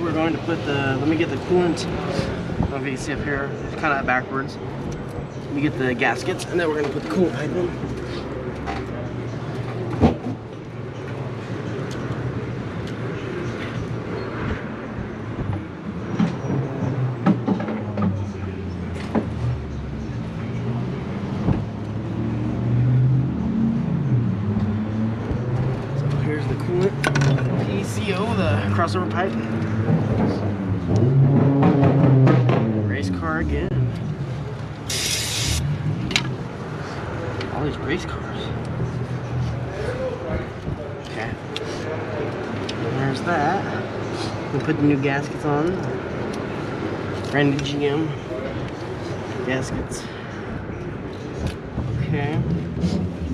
we're going to put the, let me get the coolant. I don't know if you can see up here, it's kind of backwards. Let me get the gaskets, and then we're going to put the coolant pipe in. The crossover pipe. Race car again. All these race cars. Okay. And there's that. We'll put the new gaskets on. Brand new GM gaskets. Okay.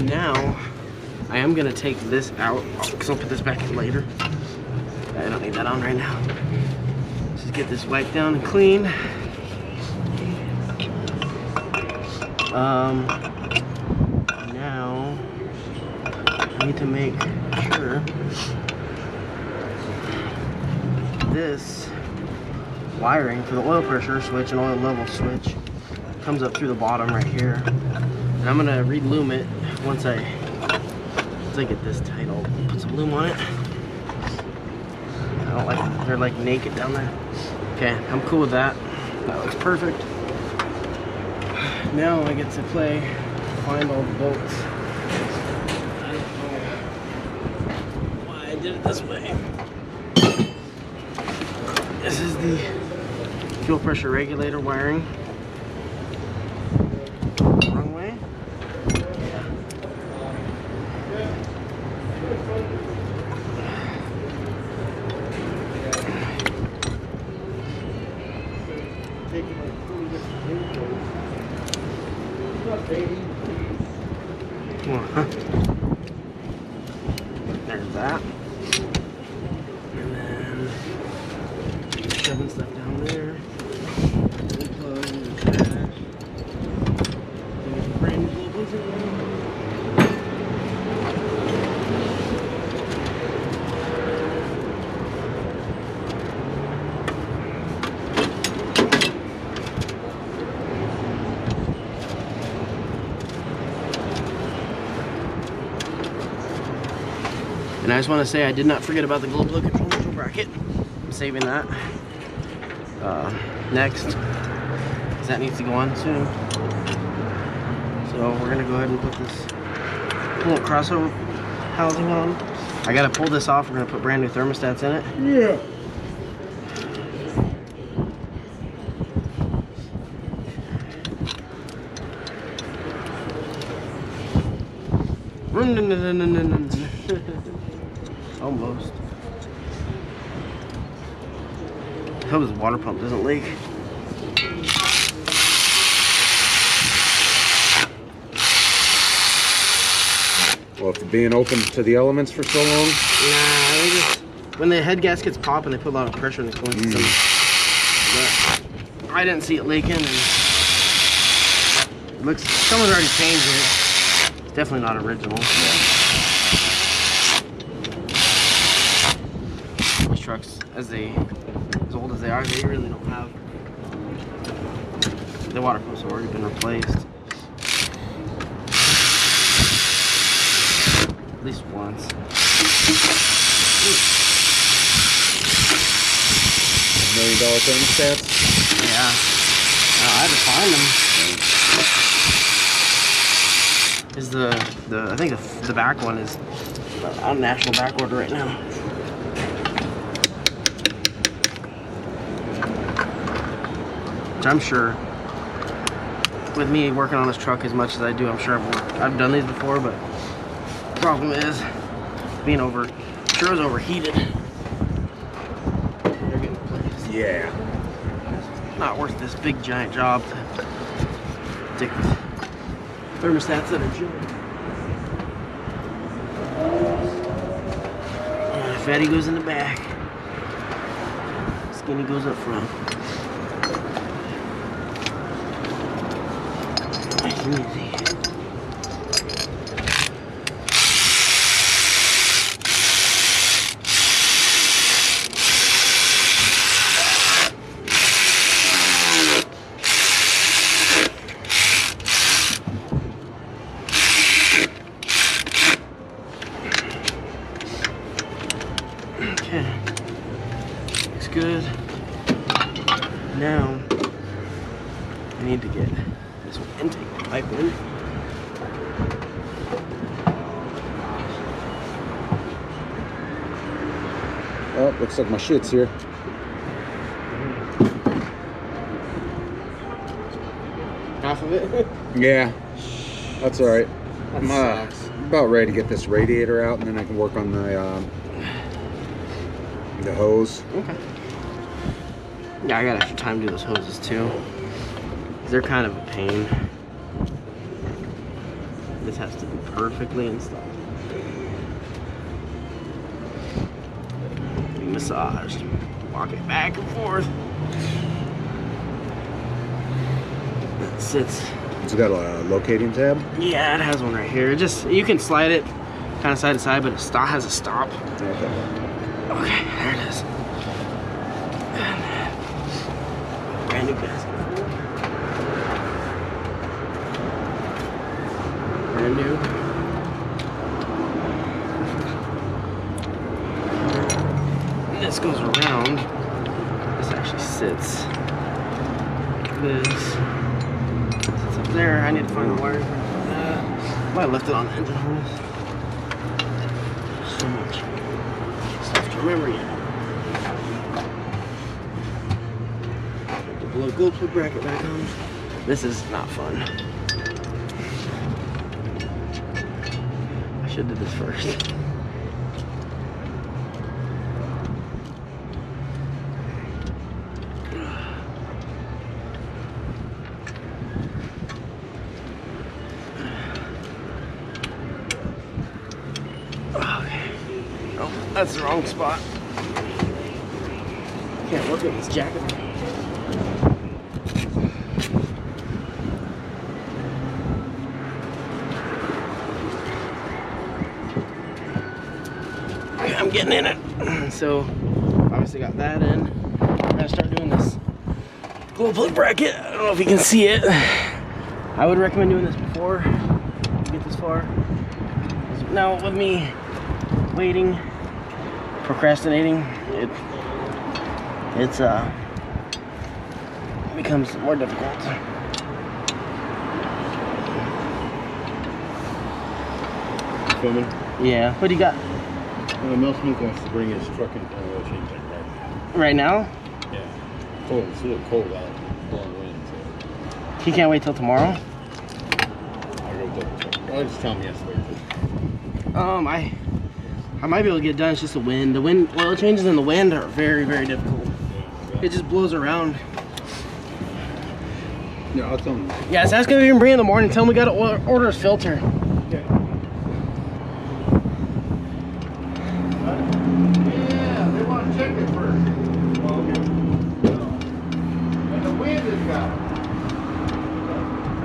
Now I am gonna take this out because I'll put this back in later. I don't need that on right now. Just get this wiped down and clean. Now I need to make sure this wiring for the oil pressure switch and oil level switch comes up through the bottom right here. And I'm gonna re-lume it once I get this tight. I'll put some lume on it. I don't like, they're like naked down there. Okay, I'm cool with that. That looks perfect. Now I get to find all the bolts. I don't know why I did it this way. This is the fuel pressure regulator wiring. Wrong way? Yeah. There's that. And then shoving stuff down there. Plug in the trash. Brand new globals in there. And I just want to say I did not forget about the globe load control bracket. I'm saving that. Next, because that needs to go on soon. So we're gonna go ahead and put this little crossover housing on. I gotta pull this off. We're gonna put brand new thermostats in it. Yeah. Almost. I hope this water pump doesn't leak. Well, after being open to the elements for so long? Nah, they just, when the head gaskets pop and they put a lot of pressure in the coolant system. But I didn't see it leaking, and it looks, someone's already changed it. It's definitely not original. These trucks, as old as they are, they really don't have, the water pumps have already been replaced. At least once. $1 million thermostats? Yeah. I had to find them. Is I think the back one is on national back order right now. Which I'm sure, with me working on this truck as much as I do, I'm sure I've done these before, but the problem is being I'm sure it was overheated. They're getting replaced. Yeah. It's not worth this big giant job to stick thermostats that are junk. Fatty goes in the back. Skinny goes up front. Nice and easy. good. Now I need to get this intake pipe in. Oh, looks like my shit's here. Half of it? Yeah, that's all right. That I'm sucks. about ready to get this radiator out, and then I can work on the hose. Okay. Yeah, I got extra time to do those hoses too. They're kind of a pain. This has to be perfectly installed. Be massaged. Walk it back and forth. It sits. It's got a locating tab. Yeah, it has one right here. It just, you can slide it kind of side to side, but it has a stop. Okay. Okay, there it is. Brand new gasket. Brand new. And this goes around. This actually sits like this. Sits up there. I need to find the wire. Might have left it on the engine harness. So much stuff to remember yet. The below gold plug bracket back on. This is not fun. I should have did this first. Okay. Oh, that's the wrong spot. Can't look at this jacket. Okay, I'm getting in it. So, obviously got that in. I'm gonna start doing this glow plug bracket. I don't know if you can see it. I would recommend doing this before you get this far. Now, with me waiting, procrastinating, it becomes more difficult. Filming. Yeah, what do you got? Mel Smith wants to bring his truck in oil change Right now? Yeah. Cold. It's a little cold out. Blowing wind. So He can't wait till tomorrow? I go double check. Well, I just tell him he has to wait. I might be able to get it done. It's just the wind. The wind, oil changes in the wind are very, very difficult. It just blows around. Yeah, I'll tell him. Yeah, so ask him if he can bring it in the morning. Tell him we got to order his filter. Yeah, they want to check it first. And the wind has got it.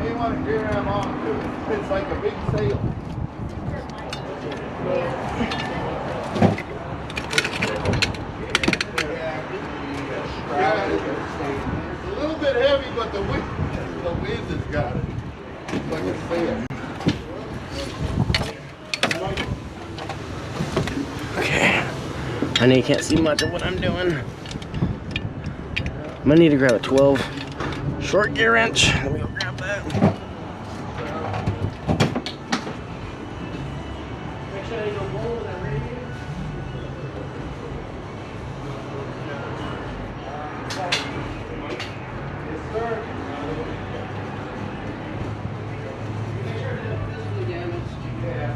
They want to grab on to it. It's like a big sail. It's a little bit heavy, but the wind has got it. It's like a sail. Okay. I know you can't see much of what I'm doing. I'm gonna need to grab a 12 short gear wrench. Let me go grab that. Make sure you don't roll with that radiator. Yes, sir. Make sure it isn't physically damaged. Yeah.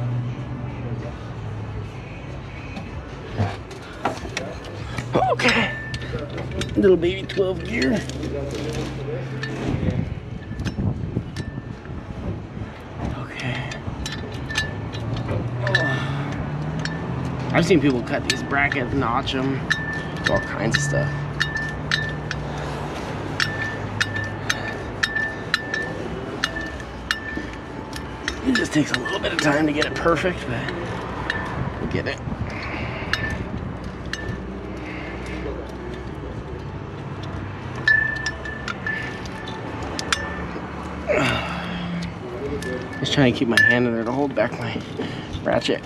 Okay. Little baby 12 gear. Okay. I've seen people cut these brackets, notch them, do all kinds of stuff. It just takes a little bit of time to get it perfect, but we'll get it. Just trying to keep my hand in there to hold back my ratchet.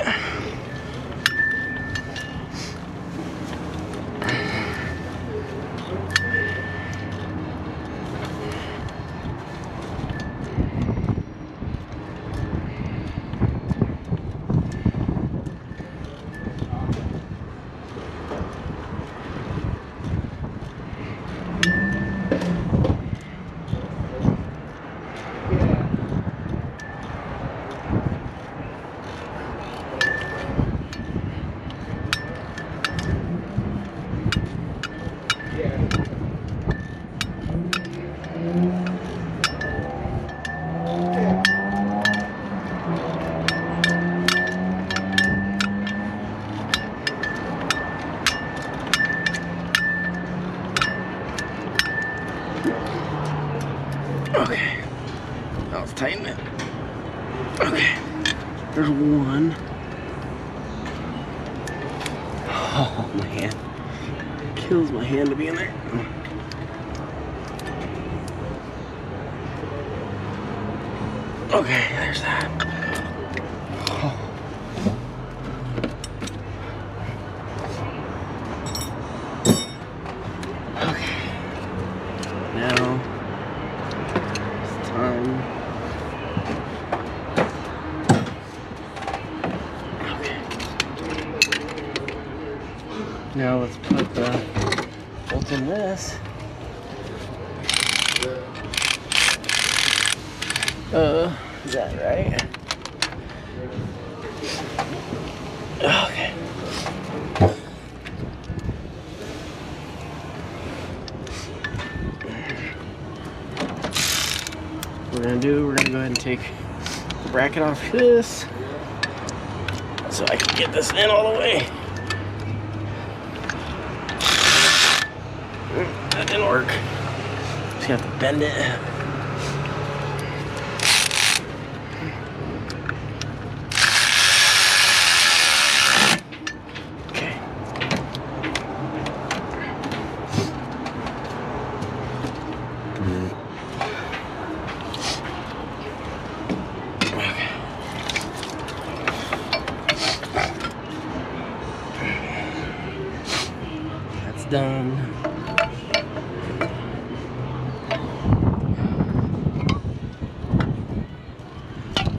Okay, now let's tighten it. Okay, there's one. Oh, my hand. Kills my hand to be in there. Okay, there's that. Oh. Okay. Now it's time. Okay. Now let's put the bolt in this. Is that right? Okay. What we're gonna go ahead and take the bracket off this so I can get this in all the way. That didn't work. Just have to bend it. Done.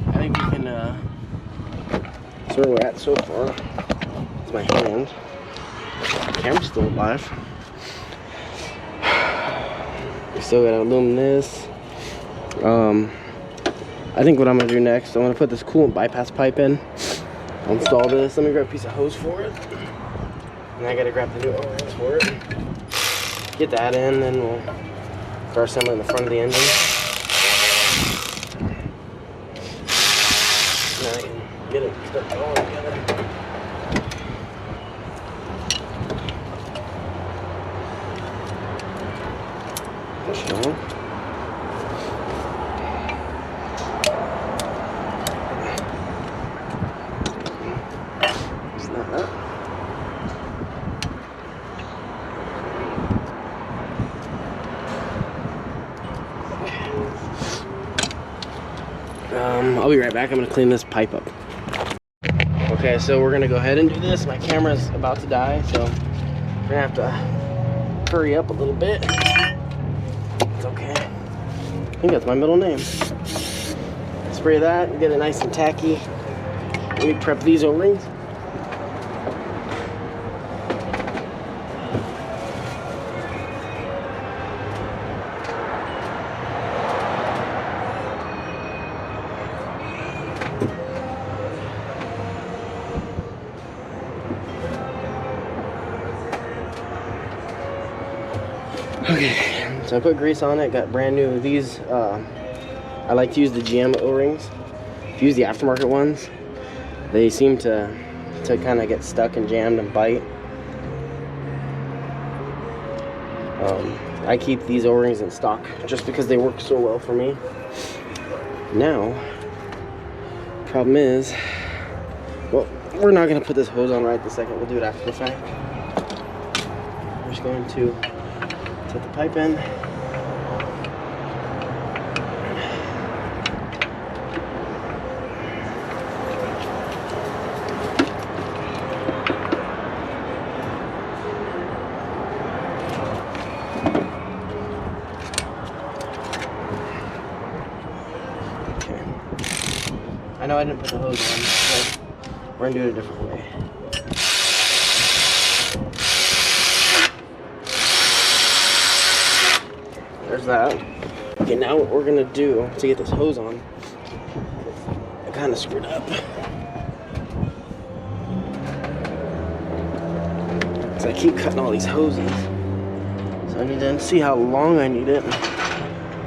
I think we can, that's where we're at so far. It's my hand. The camera's still alive. We still gotta illumine this. I think what I'm gonna do next, I'm gonna put this coolant bypass pipe in. I'll install this. Let me grab a piece of hose for it. And I gotta grab the new O-rings for it. Get that in, then we'll start assembling the front of the engine. Now I can get it stuck all together. Push it on. I'll be right back. I'm gonna clean this pipe up. Okay, so we're gonna go ahead and do this. My camera's about to die, so we're gonna have to hurry up a little bit. It's okay. I think that's my middle name. Spray that and get it nice and tacky. Let me prep these O-rings. Okay, so I put grease on it, got brand new. These, I like to use the GM O-rings. If you use the aftermarket ones, they seem to kind of get stuck and jammed and bite. I keep these O-rings in stock just because they work so well for me. Now, problem is, well, we're not gonna put this hose on right this second. We'll do it after the fact. We're just going to set the pipe in. Okay. I know I didn't put the hose on, but we're gonna do it a different way. There's that. Okay, now what we're gonna do to get this hose on, I kind of screwed up. So I keep cutting all these hoses. So I need to see how long I need it.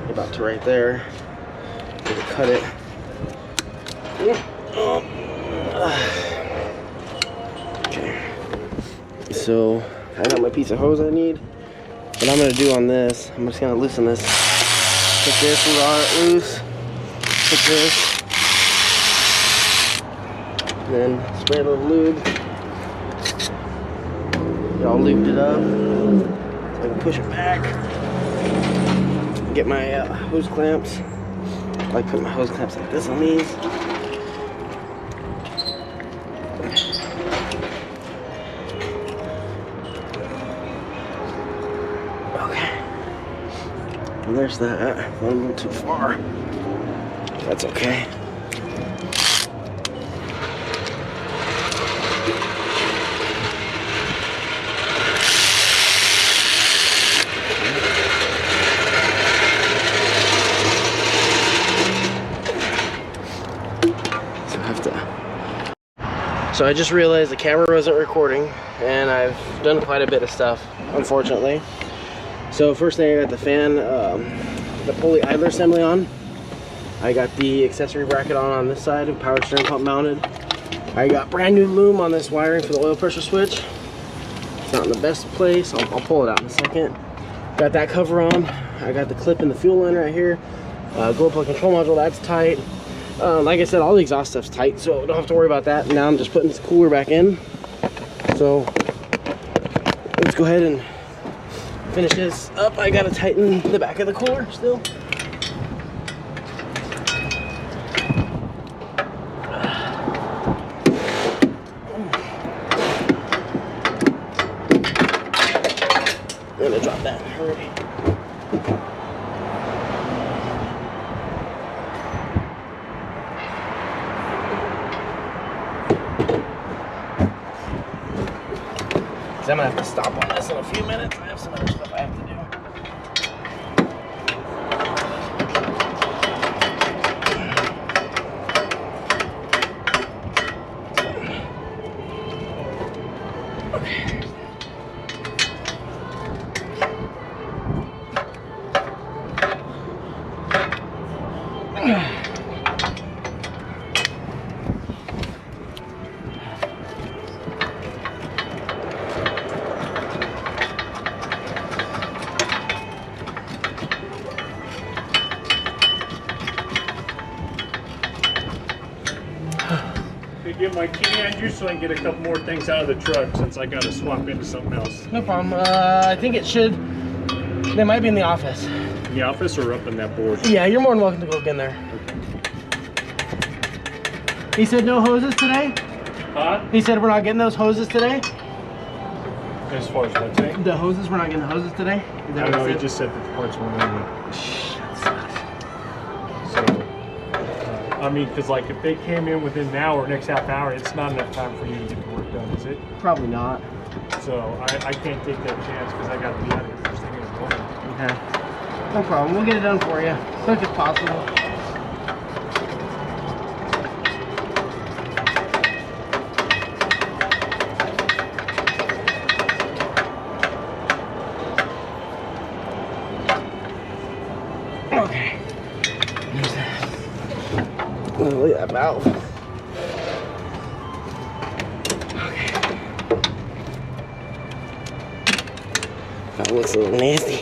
About to right there. Need to cut it. Okay. So I got my piece of hose I need. What I'm gonna do on this, I'm just gonna loosen this. Put this loose. Put this. And then spray a little lube. Get all lubed it up. So I can push it back. Get my hose clamps. I like putting my hose clamps like this on these. Okay. And there's that. Went a little too far. That's okay. So I just realized the camera wasn't recording, and I've done quite a bit of stuff, unfortunately. So first thing, I got the fan, the pulley idler assembly on. I got the accessory bracket on this side, power steering pump mounted. I got brand new loom on this wiring for the oil pressure switch. It's not in the best place. I'll pull it out in a second. Got that cover on. I got the clip in the fuel line right here. Glow plug control module, that's tight. Like I said, all the exhaust stuff's tight, so don't have to worry about that. Now I'm just putting this cooler back in. So let's go ahead and finish this up. I gotta tighten the back of the cooler still. I'm gonna drop that already. I'm gonna have to stop on this in a few minutes. I have some other stuff I have to do. Get my key on you so I can get a couple more things out of the truck since I got to swap into something else. No problem. I think it should. They might be in the office. In the office or up on that board? Yeah, you're more than welcome to go look in there. He said no hoses today? Huh? He said we're not getting those hoses today? As far as what's saying? The hoses, we're not getting the hoses today? Is that I what know, he he said? just said that the parts weren't in there. That sucks. So, I mean, because like if they came in within an hour, next half hour, it's not enough time for you to get the work done, is it? Probably not. So I can't take that chance because I got to be out of here first thing in the morning. Okay. No problem. We'll get it done for you as quick as possible. Okay. There's that. Oh, look at that valve. Okay. That looks a little nasty.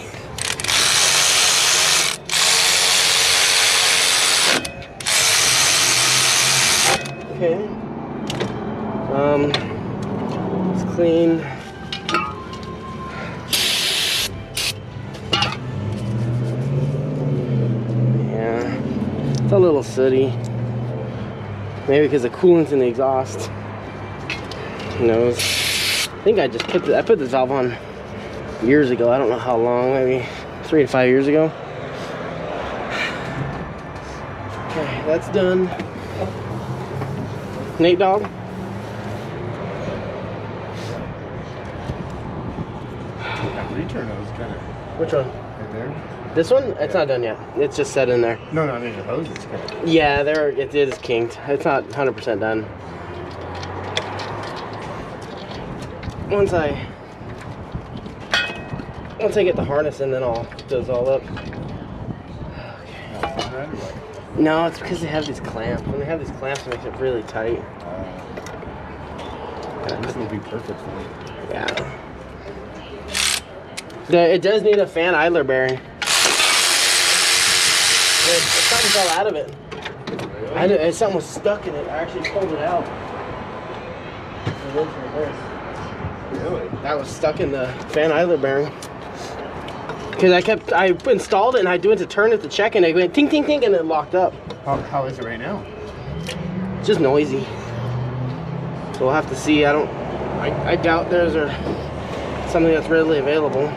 Okay. It's clean. It's a little sooty. Maybe because the coolant's in the exhaust. Who knows? I think I just put this valve on years ago. I don't know how long, maybe 3 to 5 years ago. Okay, that's done. Nate dog. That return was kind of Which one? right there. This one? It's not done yet. It's just set in there. No, I mean the hose is kind of. Yeah, it is kinked. It's not 100% done. Once I Once I get the harness in, then I'll do this all up. No, it's because they have these clamps. When they have these clamps, it makes it really tight. This will be perfect for me. Yeah. It does need a fan idler bearing. Something fell out of it. Something was stuck in it. I actually pulled it out. Really? That was stuck in the fan idler bearing. Because I installed it and I went to turn it to check and it went ting ting ting and it locked up. How is it right now? It's just noisy. So we'll have to see. I doubt there's something that's readily available.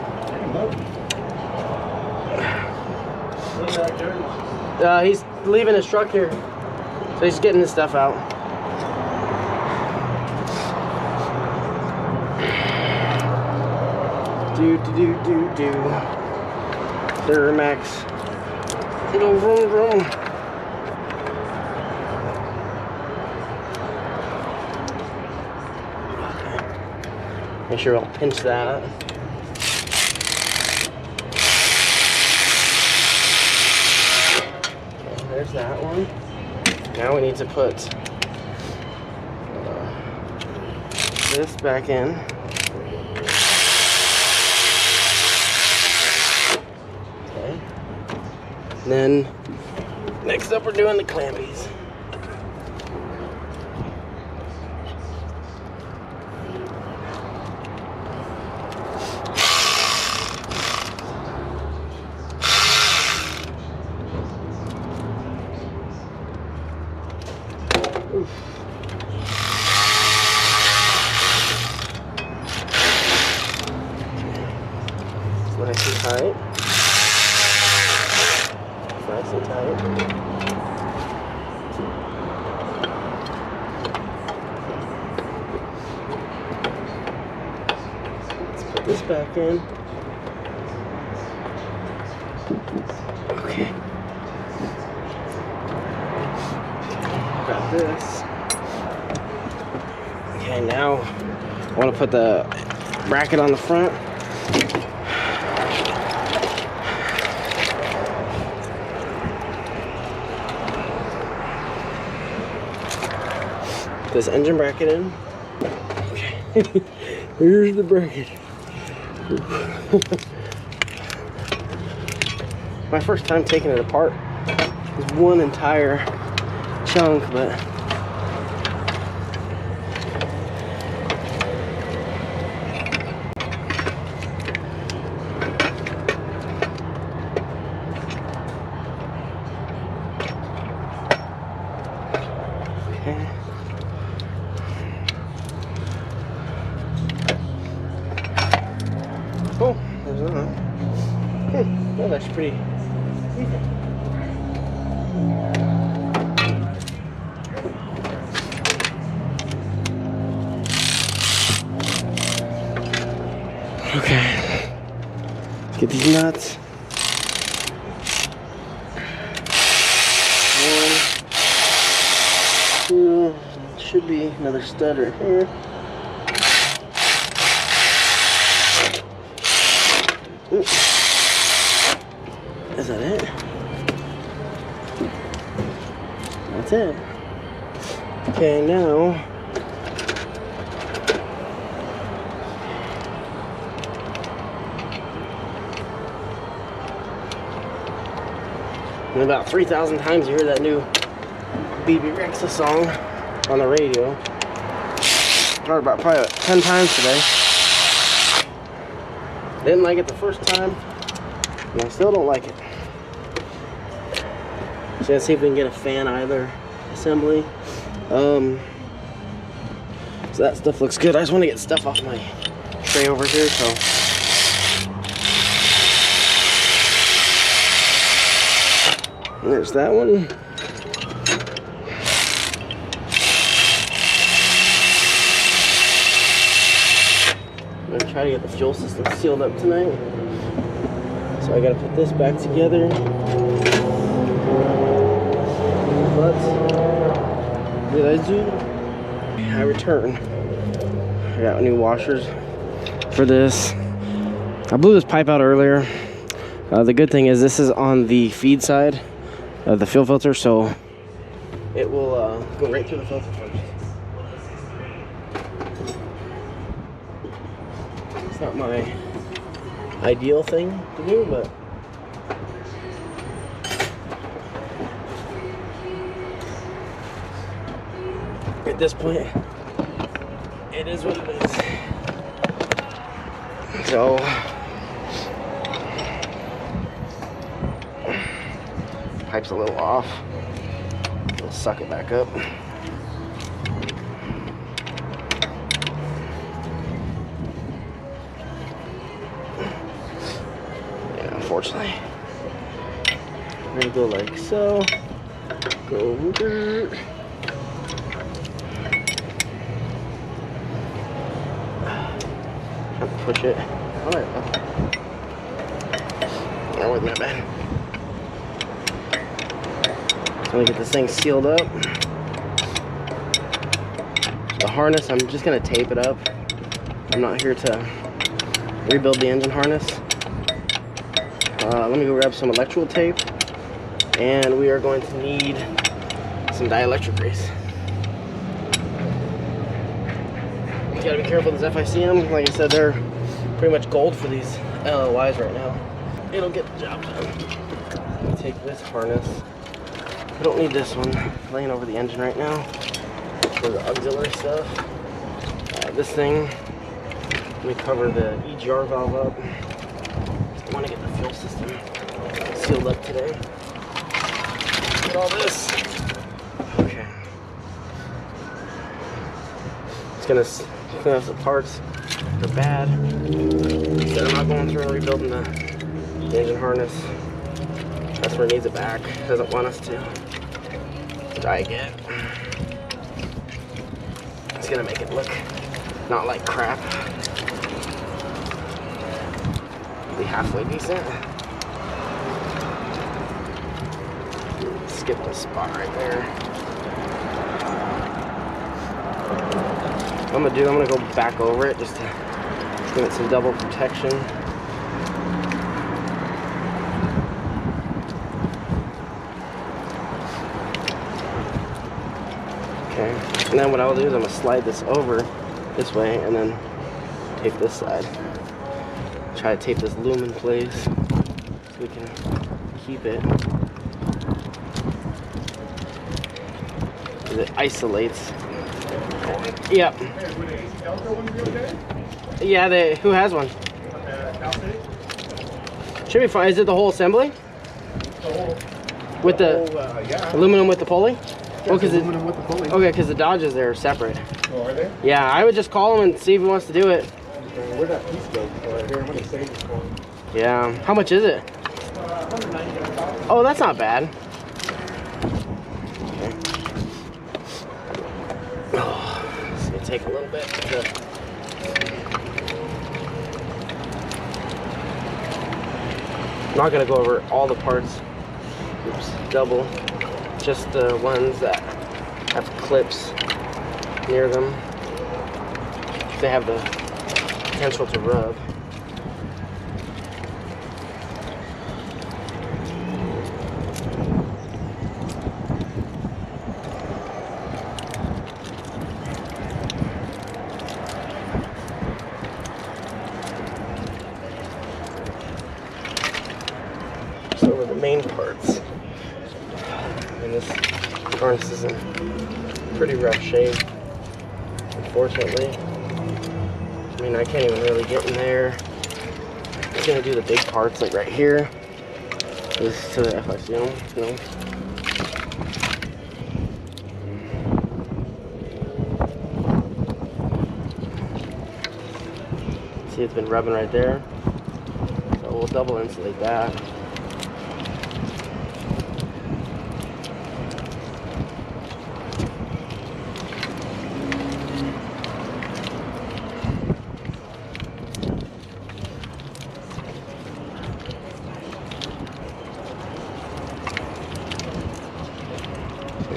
He's leaving his truck here. So he's getting his stuff out. Do. Duramax. Go vroom vroom. Make sure I'll pinch that. Okay, there's that one. Now we need to put this back in. Okay. And then next up we're doing the clampies. Nice and tight. Nice and tight. Let's put this back in. Okay. Got this. Okay, now I want to put the bracket on the front. This engine bracket in. Okay. Here's the bracket. My first time taking it apart. It's one entire chunk, but okay. Oh, there's that. Well, that's pretty easy. Okay. Let's get these nuts. One, two, should be another stud right here. Is that it? That's it. Okay, now and about 3,000 times you hear that new BB Rexa song on the radio. Heard about probably 10 times today. Didn't like it the first time, and I still don't like it. So let's see if we can get a fan idler assembly. So that stuff looks good. I just want to get stuff off my tray over here, so. And there's that one. I'm gonna try to get the fuel system sealed up tonight. So I gotta put this back together. But did I do? I return. I got new washers for this. I blew this pipe out earlier. The good thing is this is on the feed side of the fuel filter, so it will go right through the filter first. It's not my ideal thing to do, but at this point, it is what it is. So, pipe's a little off. We'll suck it back up. Yeah, unfortunately. We're gonna go like so. Go there. Push it. Oh, there we go. That wasn't that bad. So I'm gonna get this thing sealed up. The harness, I'm just gonna tape it up. I'm not here to rebuild the engine harness. Let me go grab some electrical tape, and we are going to need some dielectric grease. You gotta be careful with this FICM. Like I said, they're pretty much gold for these LLYs right now. It'll get the job done. Let me take this harness. I don't need this one laying over the engine right now for the auxiliary stuff. This thing, let me cover the EGR valve up. I want to get the fuel system sealed up today. Look at all this. Okay. It's gonna clean up the parts that are bad. So I'm not going through and rebuilding the engine harness. That's where it needs it back. It doesn't want us to. Which I get. It's gonna make it look not like crap. Be halfway decent. Skipped a spot right there. I'm gonna go back over it just to give it some double protection. Okay, and then what I'll do is I'm gonna slide this over this way and then tape this side. Try to tape this loom in place so we can keep it. Because it isolates. Yep. Yeah, who has one? Should be fine. Is it the whole assembly? With the aluminum with the pulley? Well, Aluminum with the pulley. Okay, because the Dodges there are separate. Oh, are they? Yeah, I would just call him and see if he wants to do it. Where'd that piece go? Right here, I'm gonna save this for him. Yeah. How much is it? Oh, that's not bad. Okay. Oh, it's gonna take a little bit to... I'm not gonna go over all the parts. Oops, double. Just the ones that have clips near them. They have the potential to rub. So over the main parts. And this harness is in pretty rough shape, unfortunately. I mean, I can't even really get in there. I'm just gonna do the big parts, like right here. This is to the FICM, you know. See, it's been rubbing right there. So we'll double insulate that.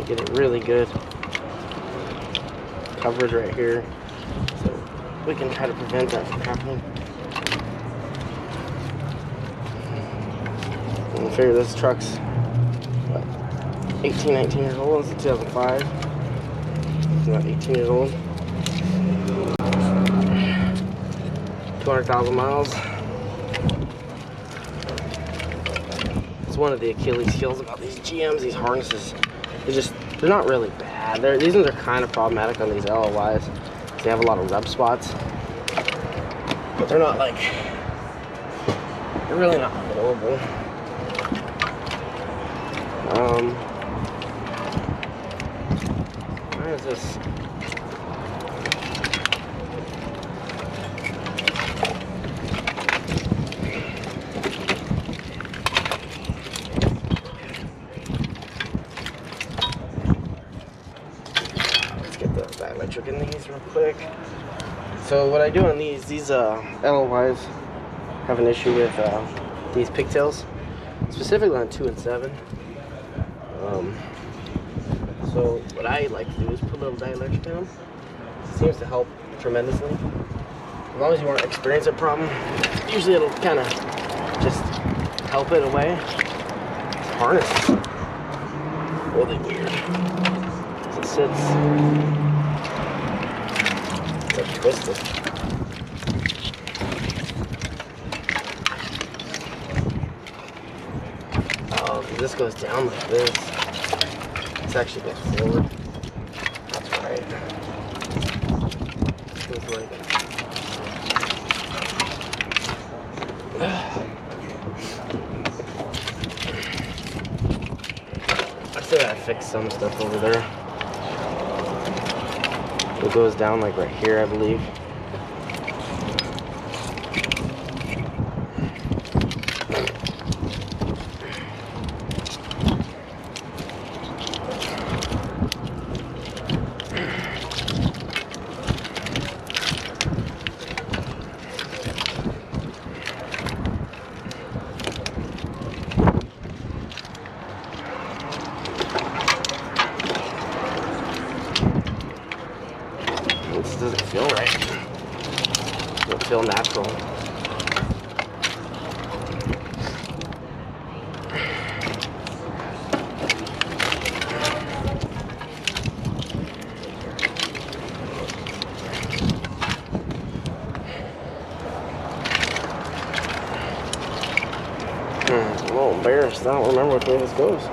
Get it really good coverage right here, so we can try to prevent that from happening. You figure this truck's what, 18, 19 years old. It's a 2005. It's about 18 years old. 200,000 miles. It's one of the Achilles heels about these GMs, these harnesses. They're not really bad. These ones are kind of problematic on these LLYs. They have a lot of rub spots. But they're not like, they're really not horrible. Where is this? Let's get the dielectric in these real quick. So what I do on these LLYs have an issue with these pigtails, specifically on 2 and 7. So what I like to do is put a little dielectric in them. It seems to help tremendously. As long as you want to experience a problem, usually it'll kind of just help it away. This harness is really weird. It sits like twisted. Oh, this goes down like this. This actually goes forward. That's right. This goes like. I still gotta fix some stuff over there. It goes down like right here, I believe. This doesn't feel right. It doesn't feel natural. I'm a little embarrassed. I don't remember which way this goes.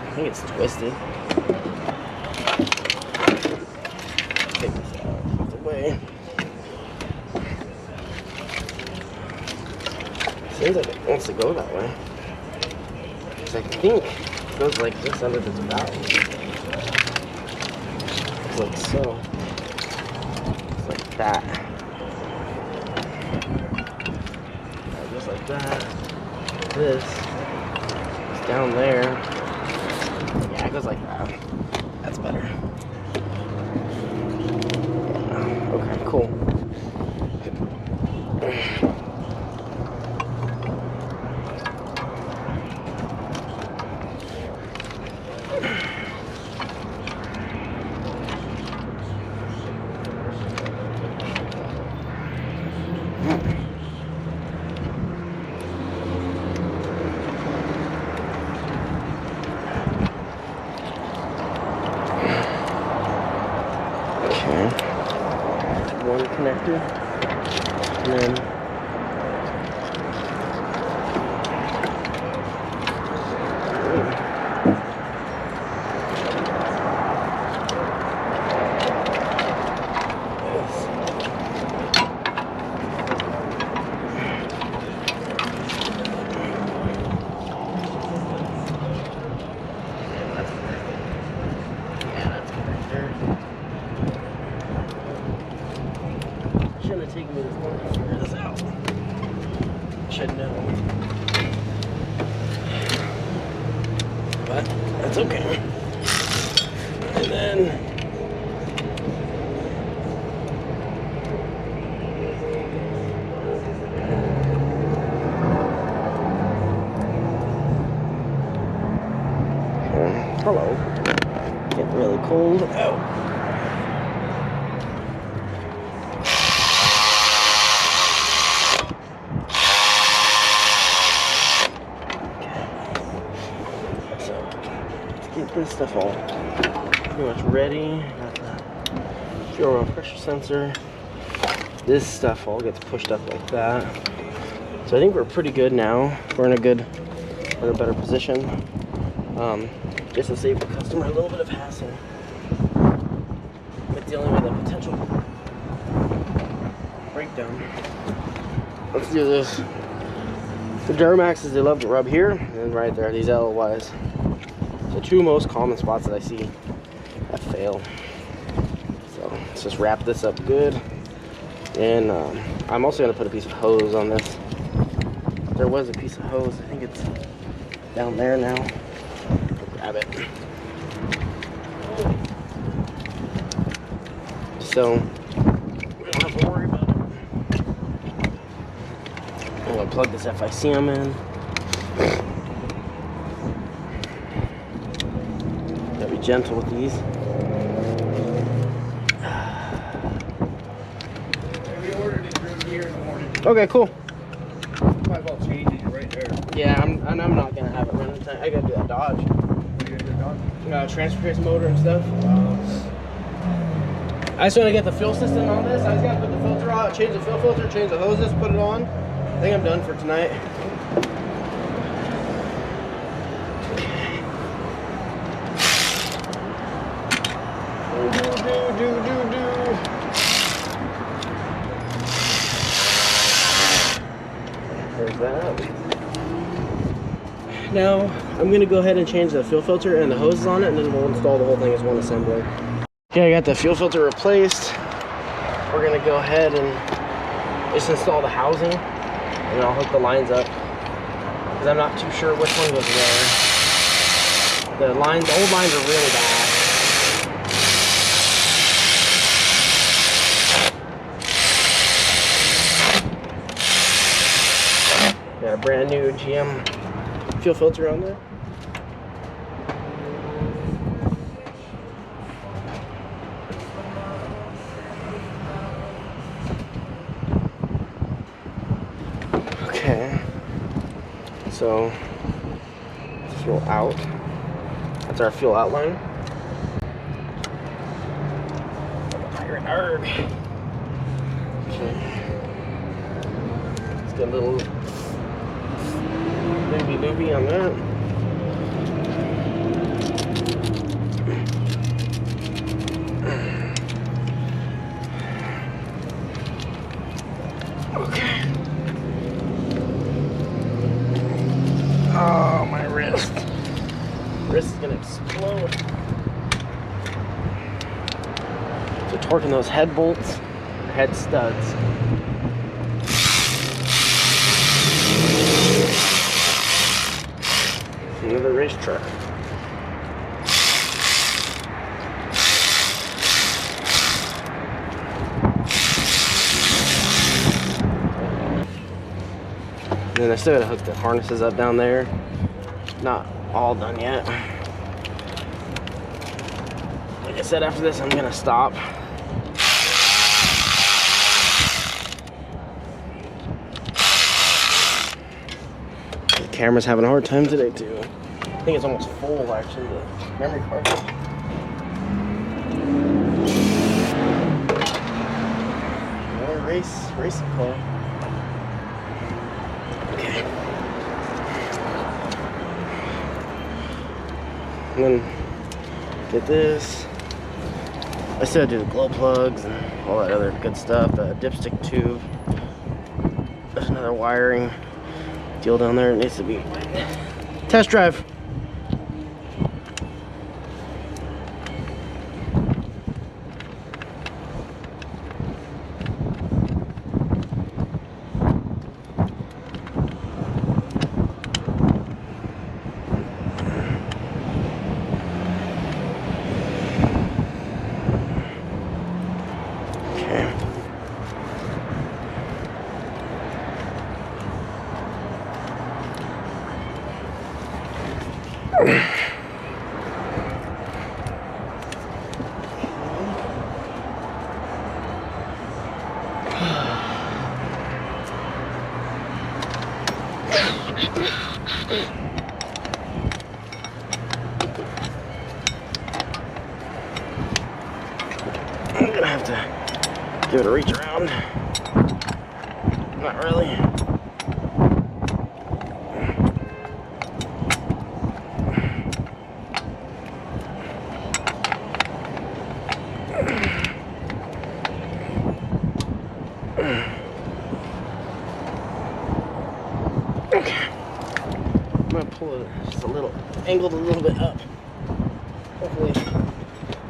I think it's twisted. Take this out of the way. Seems like it wants to go that way. Because I think it goes like this under this valve. It's like so. It's like that. Just like that. This is down there. Yeah, it goes like that. That's better. Yeah. Okay, cool. One connector, and then shouldn't have taken me this long to figure this out. Should know. But that's okay. And then hello. Getting really cold out. this stuff all pretty much ready. Got the fuel oil pressure sensor. This stuff all gets pushed up like that. So I think we're pretty good now. We're in a better position. Just to save the customer a little bit of hassle with dealing with a potential breakdown. Let's do this. The Duramaxes, they love to rub here and right there, these LLYs. The two most common spots that I see that fail. So let's just wrap this up good. And I'm also gonna put a piece of hose on this. There was a piece of hose, I think it's down there now. I'll grab it. So we don't have to worry about it. I'm gonna plug this FICM in. Gotta be gentle with these. We ordered it through here in the morning. Okay, cool. Might as well change it right there. Yeah, I'm not gonna have it running tonight. I gotta do that Dodge. What are you gonna do? Transfer case motor and stuff. I just want to get the fuel system on this. I just gotta put the filter on, change the fuel filter, change the hoses, put it on. I think I'm done for tonight. There's that. Now I'm gonna go ahead and change the fuel filter and the hoses on it, and then we'll install the whole thing as one assembly. Okay, I got the fuel filter replaced. We're gonna go ahead and just install the housing, and I'll hook the lines up because I'm not too sure which one goes where. The old lines are really bad. Got a brand new GM fuel filter on there. Okay, so fuel out. That's our fuel outline. Pirate arg. Okay. Let's get a little looby on that. Okay. Oh, my wrist. Wrist is gonna explode. So torquing those head bolts, head studs. Another race truck. And then I still gotta hook the harnesses up down there. Not all done yet. Like I said, after this I'm gonna stop. The camera's having a hard time today too. I think it's almost full actually, the memory card. Another racing car. Okay. And then get this. I still do the glow plugs and all that other good stuff. The dipstick tube. There's another wiring deal down there. It needs to be test drive. Give it a reach around. Not really. Okay. I'm gonna pull it just a little, angled a little bit up. Hopefully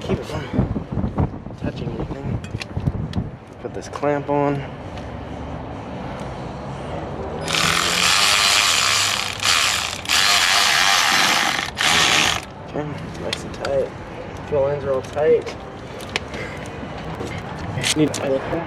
keep it from touching anything. Put this clamp on. Okay, nice and tight. Fuel lines are all tight. Need a pilot hole.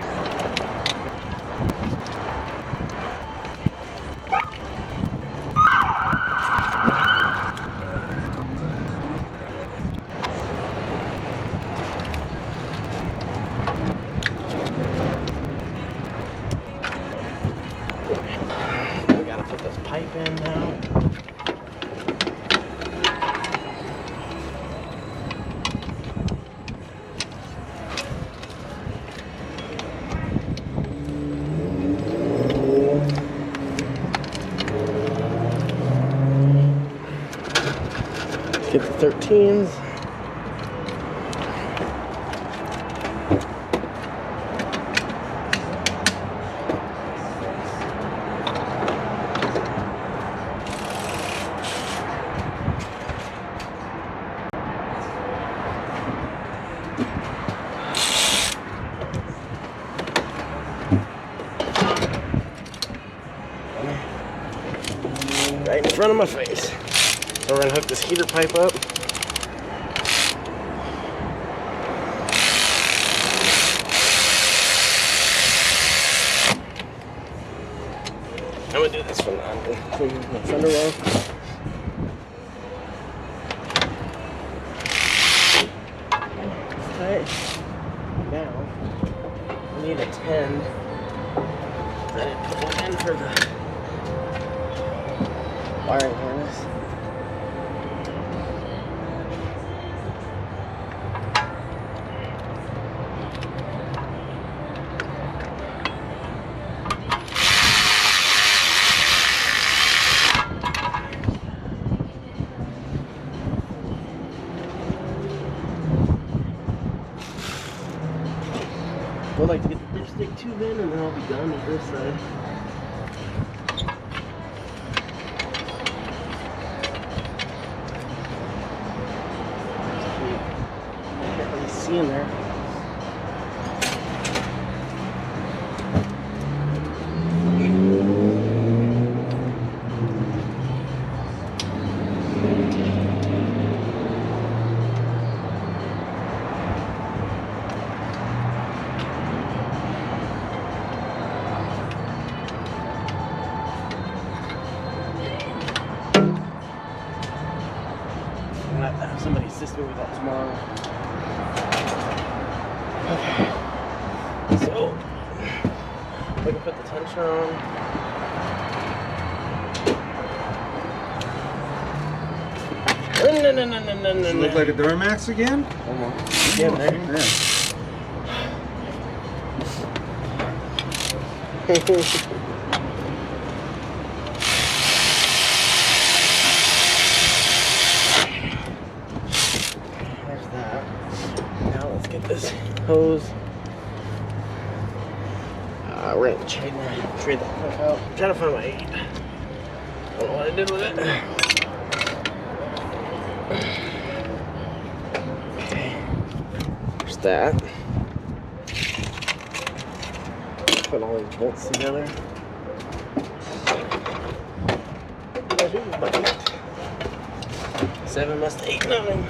We gotta put this pipe in now. Get the 13s. Right in front of my face. So we're gonna hook this heater pipe up. I'm gonna do this from the thunder well. Tight. Now we need a 10. Then I put one in for the wiring harness. I'd like to get the dipstick tube in and then I'll be done with this side. Can't really see in there. I'm gonna have to have somebody assist me with that tomorrow. Okay. So we can put the tensioner on. No. Does it look like a Duramax again? Almost. Again, there. Yeah. There's that. Now let's get this hose. We're gonna trade that hook out. I'm trying to find my 8. I don't know what I did with it. Okay. There's that. Put all these bolts together. There's my 8. 7 must 8, 9.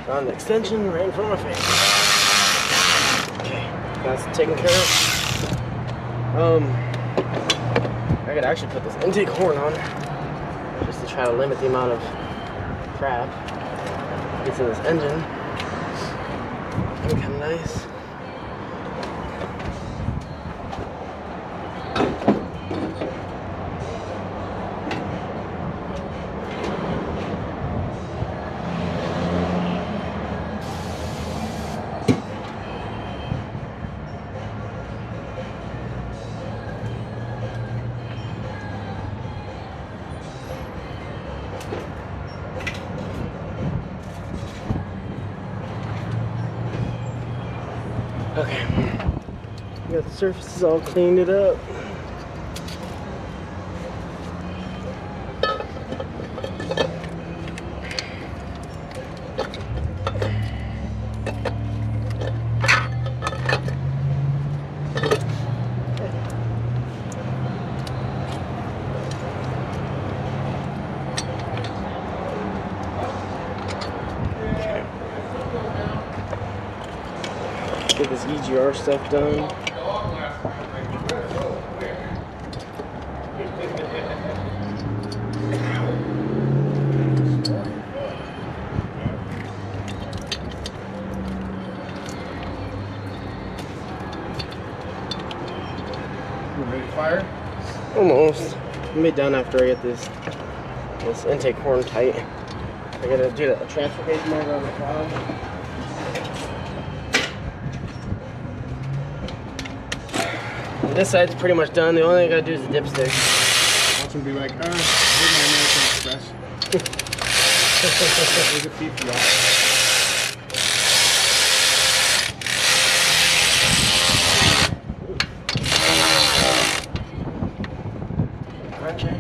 On the extension right in front of my face. Okay, that's taken care of. I could actually put this intake horn on just to try to limit the amount of crap gets in this engine. That'd be kind of nice. surface is all cleaned it up. Get this EGR stuff done. Ready to fire? Almost. I'll be done after I get this intake horn tight. I gotta do the transfer case motor on the bottom. This side's pretty much done. The only thing I gotta do is the dipstick. Watch him be like, here's my American Express. There's a PPI. Okay.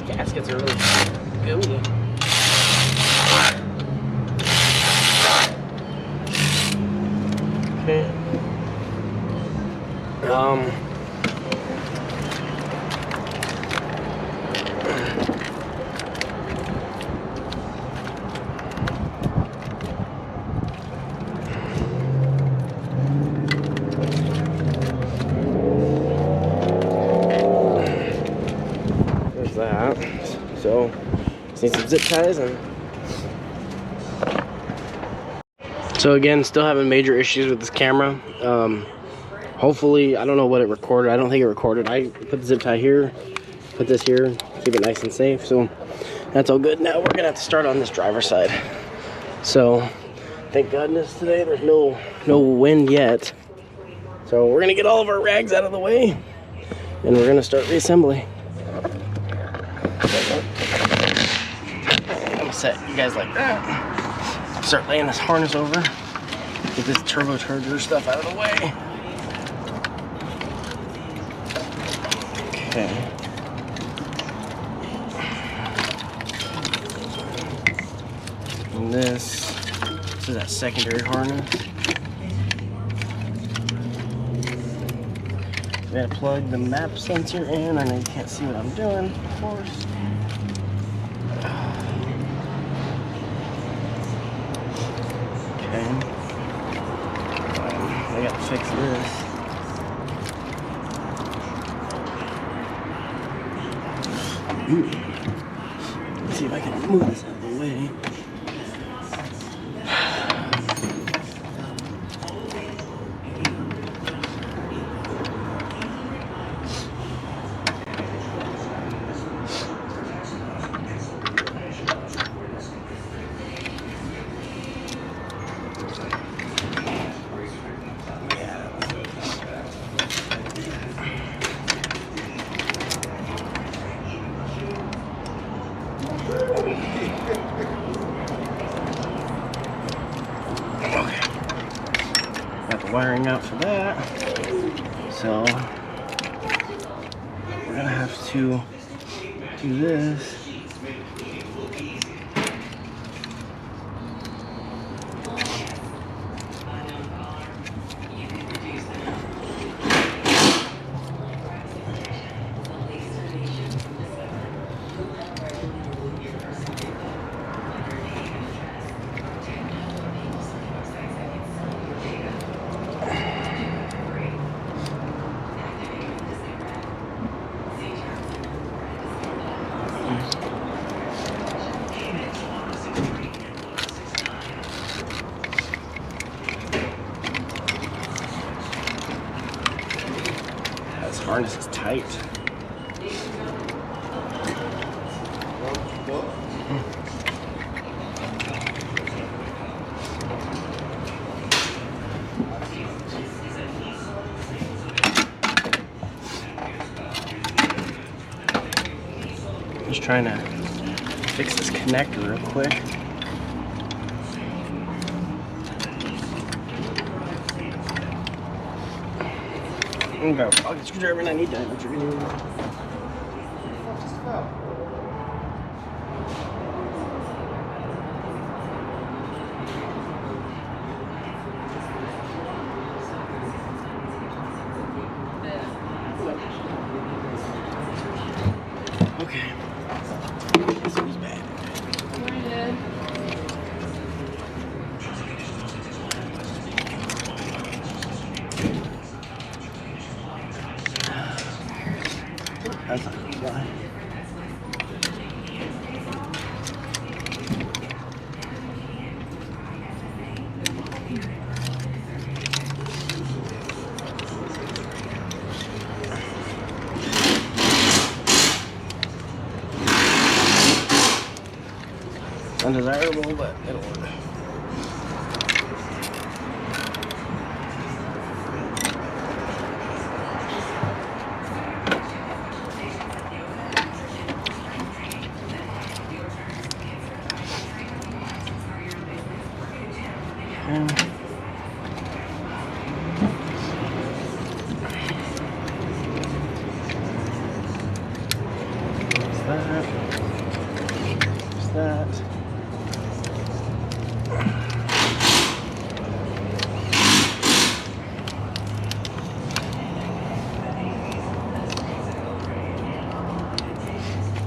Gaskets are really gooey. Okay. There's that. So, just need some zip ties and. So again, still having major issues with this camera. Hopefully, I don't know what it recorded. I don't think it recorded. I put the zip tie here, put this here, keep it nice and safe. So that's all good. Now we're gonna have to start on this driver's side. So thank goodness today there's no wind yet. So we're gonna get all of our rags out of the way and we're gonna start reassembly. I'm gonna set you guys like that. Start laying this harness over. Get this turbocharger stuff out of the way. Okay. And this is that secondary harness. I gotta plug the map sensor in. I know you can't see what I'm doing, of course. Okay. I gotta fix this. Let's see if I can move this out of the way. Wiring out for that, so we're gonna have to do this. This harness is tight. Just trying to fix this connector real quick. I'm gonna grab a pocket screwdriver and I need that. Okay. This is bad. That's not gonna fly. Undesirable, but it'll work.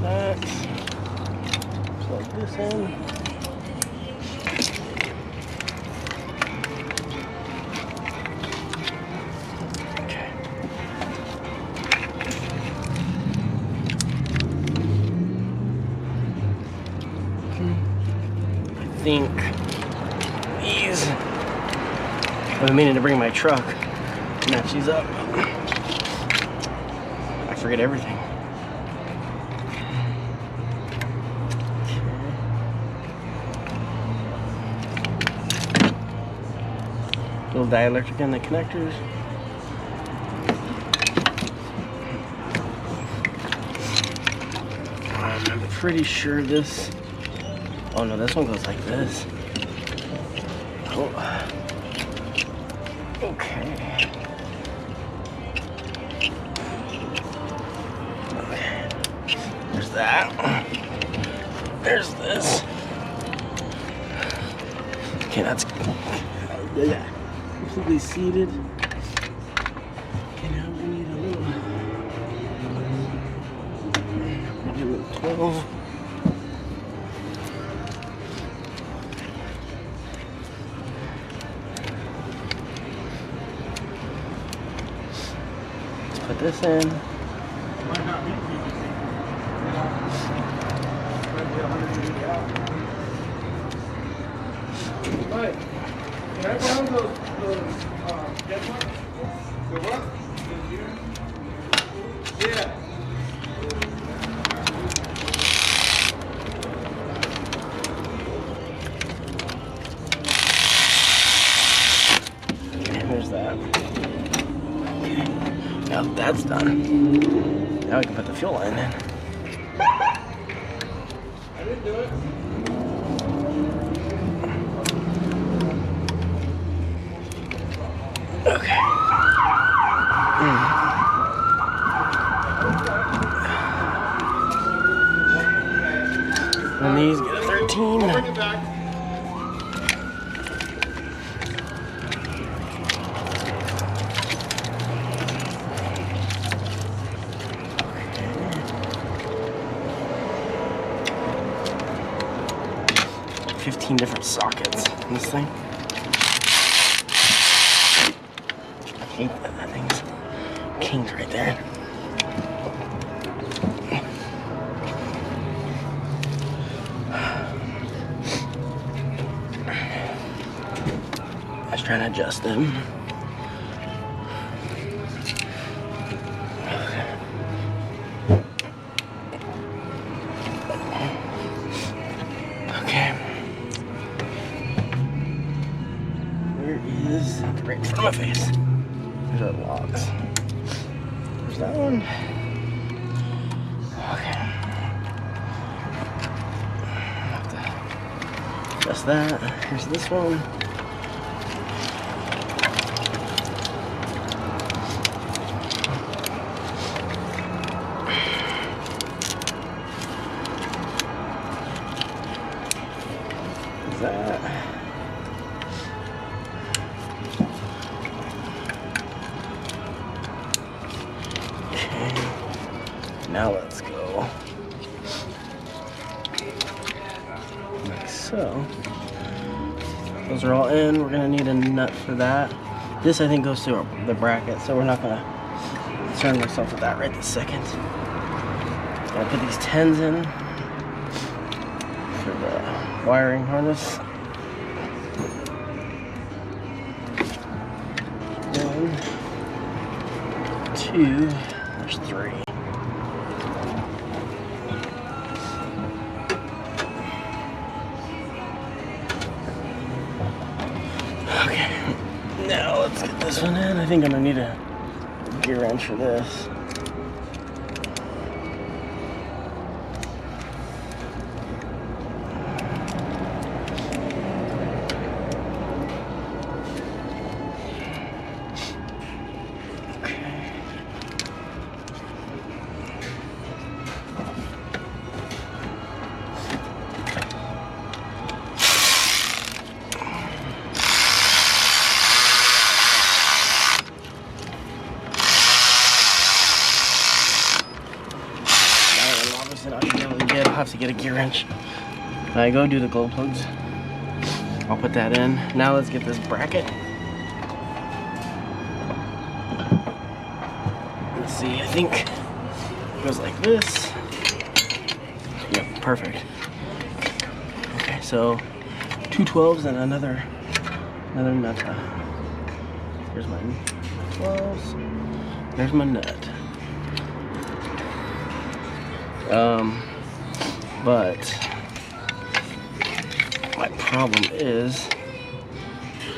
That. Plug this in. Okay. I think these. I've been meaning to bring my truck. Match these up. I forget everything. Little dielectric in the connectors. I'm pretty sure this. Oh no, this one goes like this. Oh. Okay. Okay. There's that. There's this. Okay, that's. Yeah. Completely seated. Okay, now we need a little 12. Let's put this in. Right. Can I borrow those deadlines? The what? Yeah. Okay, there's that. Okay. Now that that's done, now we can put the fuel line in. I didn't do it. Okay. And these get a 13. Bring it back. Okay. 15 different sockets in this thing. I hate that. That thing's kinged right there. I was trying to adjust them. Okay. Where is it? Right in front of my face. There's our logs. There's that one. Okay. adjust that. Here's this one. That. Okay. Now let's go. Like so. Those are all in. We're gonna need a nut for that. This I think goes through the bracket, so we're not gonna concern ourselves with that right this second. Gotta put these 10s in for the wiring harness. 1, 2, there's 3. Okay, now let's get this one in. I think I'm gonna need a gear wrench for this. I'll have to get a gear wrench. I go do the glow plugs. I'll put that in. Now let's get this bracket. Let's see, I think it goes like this. Yep, perfect. Okay, so 2 12s and another nut. Here's my 12s. There's my nut. But my problem is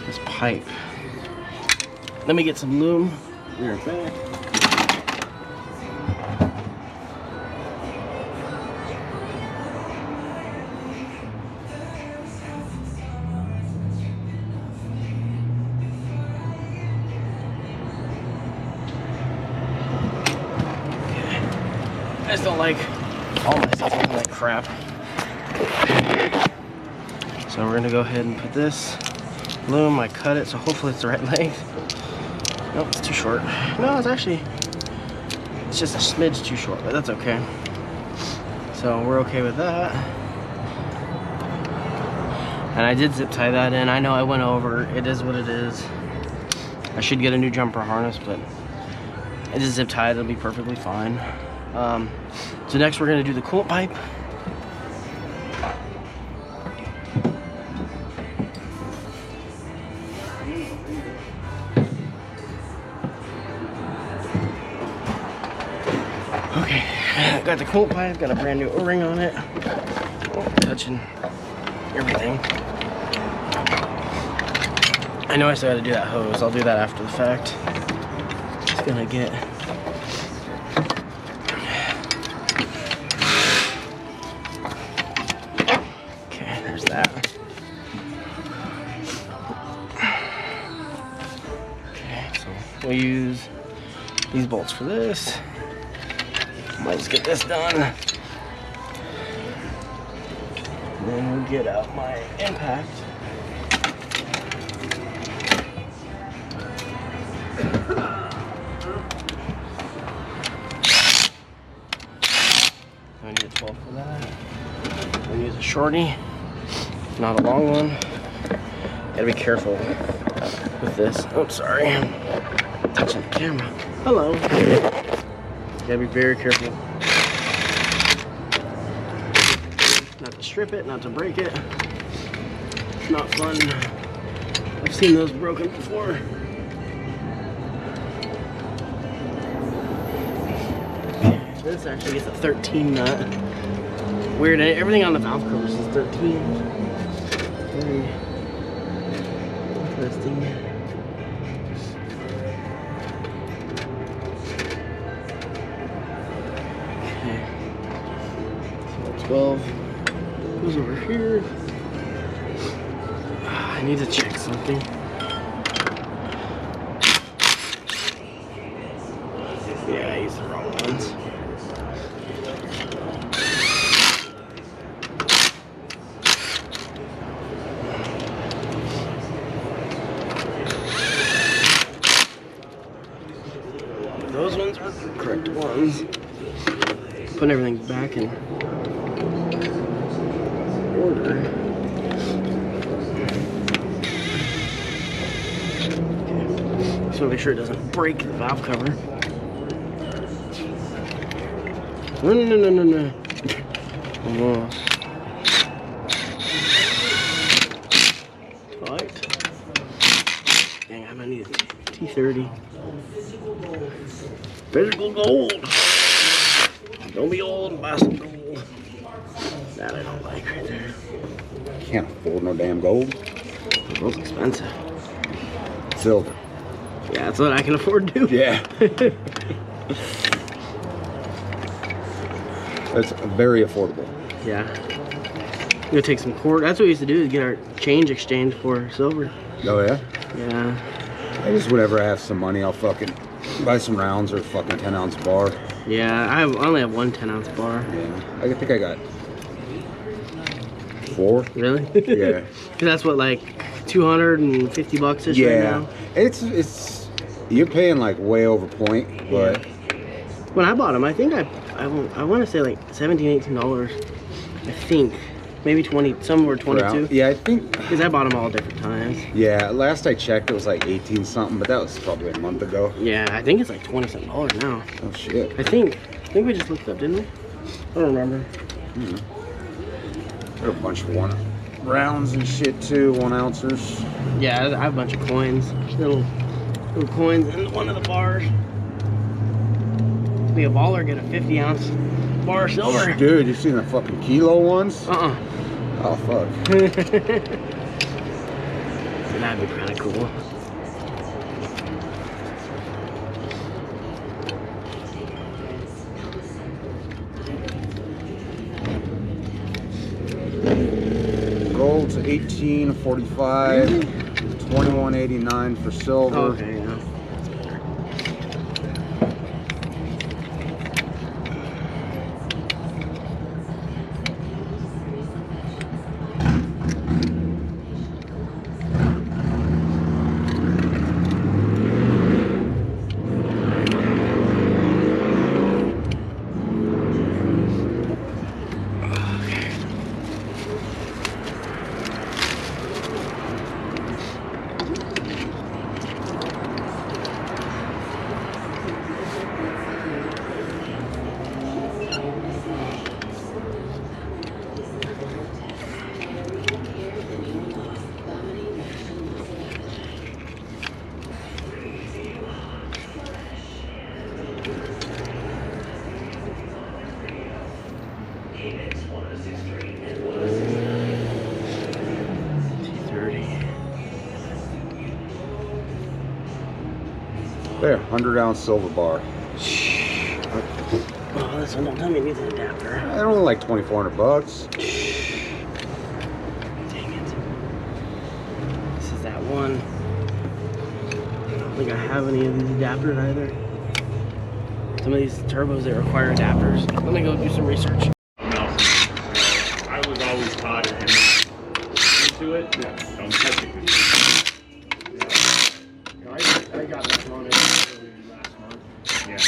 this pipe. Let me get some loom. Be right back. I just don't like all my stuff looking like crap. So we're gonna go ahead and put this loom. I cut it, so hopefully it's the right length. Nope, it's too short. No, it's just a smidge too short, but that's okay. So we're okay with that. And I did zip tie that in. I know I went over. It is what it is. I should get a new jumper harness, but it is zip tied. It'll be perfectly fine. So next we're going to do the coolant pipe. Okay, got the coolant pipe, got a brand new O-ring on it. Oh, touching everything. I know I still got to do that hose. I'll do that after the fact. Just gonna get that. Okay, so we'll use these bolts for this. Might just get this done. And then we'll get out my impact. I need a 12 for that. I'm gonna use a shorty. Not a long one. Gotta be careful with this. Oh, sorry. Touching the camera. Hello. Gotta be very careful. Not to strip it, not to break it. It's not fun. I've seen those broken before. This actually gets a 13 nut. Weird, everything on the valve covers is 13. Very interesting. Okay. So 12 goes over here. I need to check something. Yeah, I used the wrong ones. Those ones are the correct ones. Putting everything back in order. Just want to make sure it doesn't break the valve cover. No. Almost. Tight. Dang, I might need a T30. Physical gold. Don't be old and buy some gold. That I don't like right there. Can't afford no damn gold. Gold's expensive. Silver. Yeah, that's what I can afford to do. Yeah. That's very affordable. Yeah. You gotta take some cord. That's what we used to do, is get our change exchange for silver. Oh yeah? Yeah. I just whenever I have some money, I'll fucking buy some rounds or fucking 10-ounce bar. Yeah, I only have one 10-ounce bar. Yeah. I think I got 4. Really? Yeah. 'Cause that's what, like, 250 bucks is right now. It's you're paying like way over point, but When I bought them, I think I want to say like $17, $18. I think maybe 20, some were 22. yeah, I think. Because I bought them all different times. Yeah, last I checked, it was like 18 something, but that was probably a month ago. Yeah, I think it's like $20 something now. Oh shit. I think we just looked up, didn't we? I don't remember. Got a bunch of rounds and shit too, 1-ouncers. Yeah, I have a bunch of coins, little coins in one of the bars. Be a baller, get a 50-ounce bar of silver. Dude, you seen the fucking kilo ones? Oh fuck. That'd be kind of cool. Gold's 18.45, 21.89 for silver. Okay, yeah. There, 100-ounce silver bar. Oh, this one don't tell me it needs an adapter. They're only like 2,400 bucks. Dang it. This is that one. I don't think I have any of these adapters either. Some of these turbos, they require adapters. Let me go do some research. No. I was always taught it into it. Yeah. Don't touch it. I got this one last month. Yeah.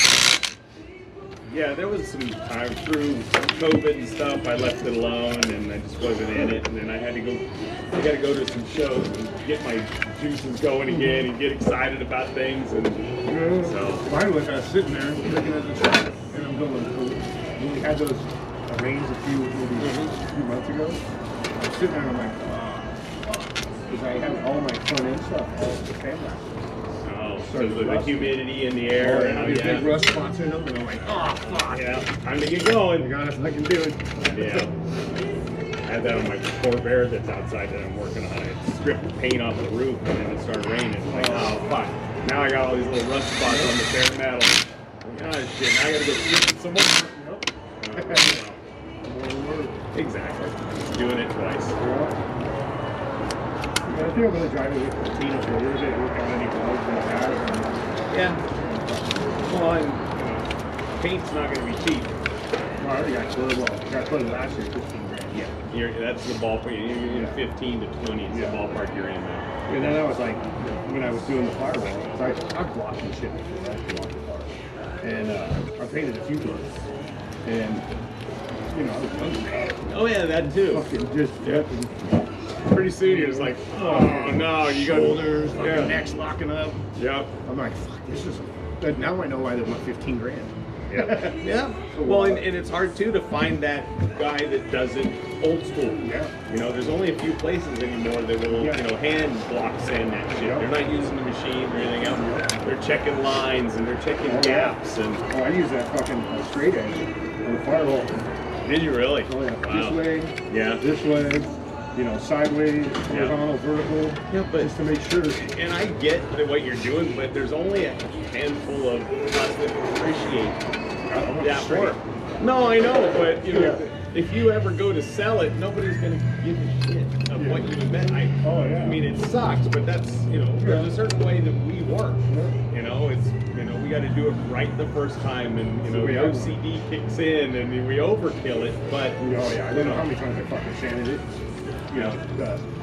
Yeah, there was some time through COVID and stuff. I left it alone and I just wasn't in it. And then I got to go to some shows and get my juices going again and get excited about things. And so Mine was I was sitting there looking at the truck and I'm going, when we had those arranged a few months ago, I was sitting there and I'm like, because I had all my front end stuff, all the camera. so the humidity in the air and these big rust spots in them, and I'm like, oh fuck. Yeah, time to get going. To be honest, I can do it. Yeah. I had that on my Corvair that's outside that I'm working on. It stripped the paint off the roof and then it started raining. Like, oh fuck. Now I got all these little rust spots on the bare metal. Oh shit, now I gotta go strip some more. Exactly. Doing it twice. I think I'm gonna drive it with the clean up a little bit, work on any bugs in the past. Yeah. Well, and paint's not going to be cheap. Well, I already got clear. Well, I got clear last year, 15 grand. Yeah. That's the ballpark. You're 15 to 20 is the ballpark you're in there. And then I was like, when I was doing the firewall, I've blocked and shit before, right? Blocked the car. And I painted a few doors. And, you know, I was hungry. Oh, yeah, that too. Fucking just, Pretty soon you're just like, oh no, you got shoulders, fucking necks locking up. Yep. I'm like, fuck, this is, now I know why they want 15 grand. Yeah. Yeah. Well, and it's hard too to find that guy that does it old school. Yeah. You know, there's only a few places anymore that will, you know, hand block sand that shit. Yeah. They're not using the machine or anything else. They're checking lines and they're checking gaps and. Oh, I use that fucking straight edge on the firewall. Did you really? Oh yeah. Wow. This way. Yeah. This way. You know, sideways, horizontal, vertical. Yeah, but just to make sure. And I get what you're doing, but there's only a handful of us that appreciate that work. No, I know, but you know, if you ever go to sell it, nobody's gonna give a shit of what you invent. I mean, it sucks, but that's, you know, there's a certain way that we work. You know, it's, you know, we got to do it right the first time, and you know, the OCD kicks in, and we overkill it. But I don't know how many times I fucking sanded it. You know,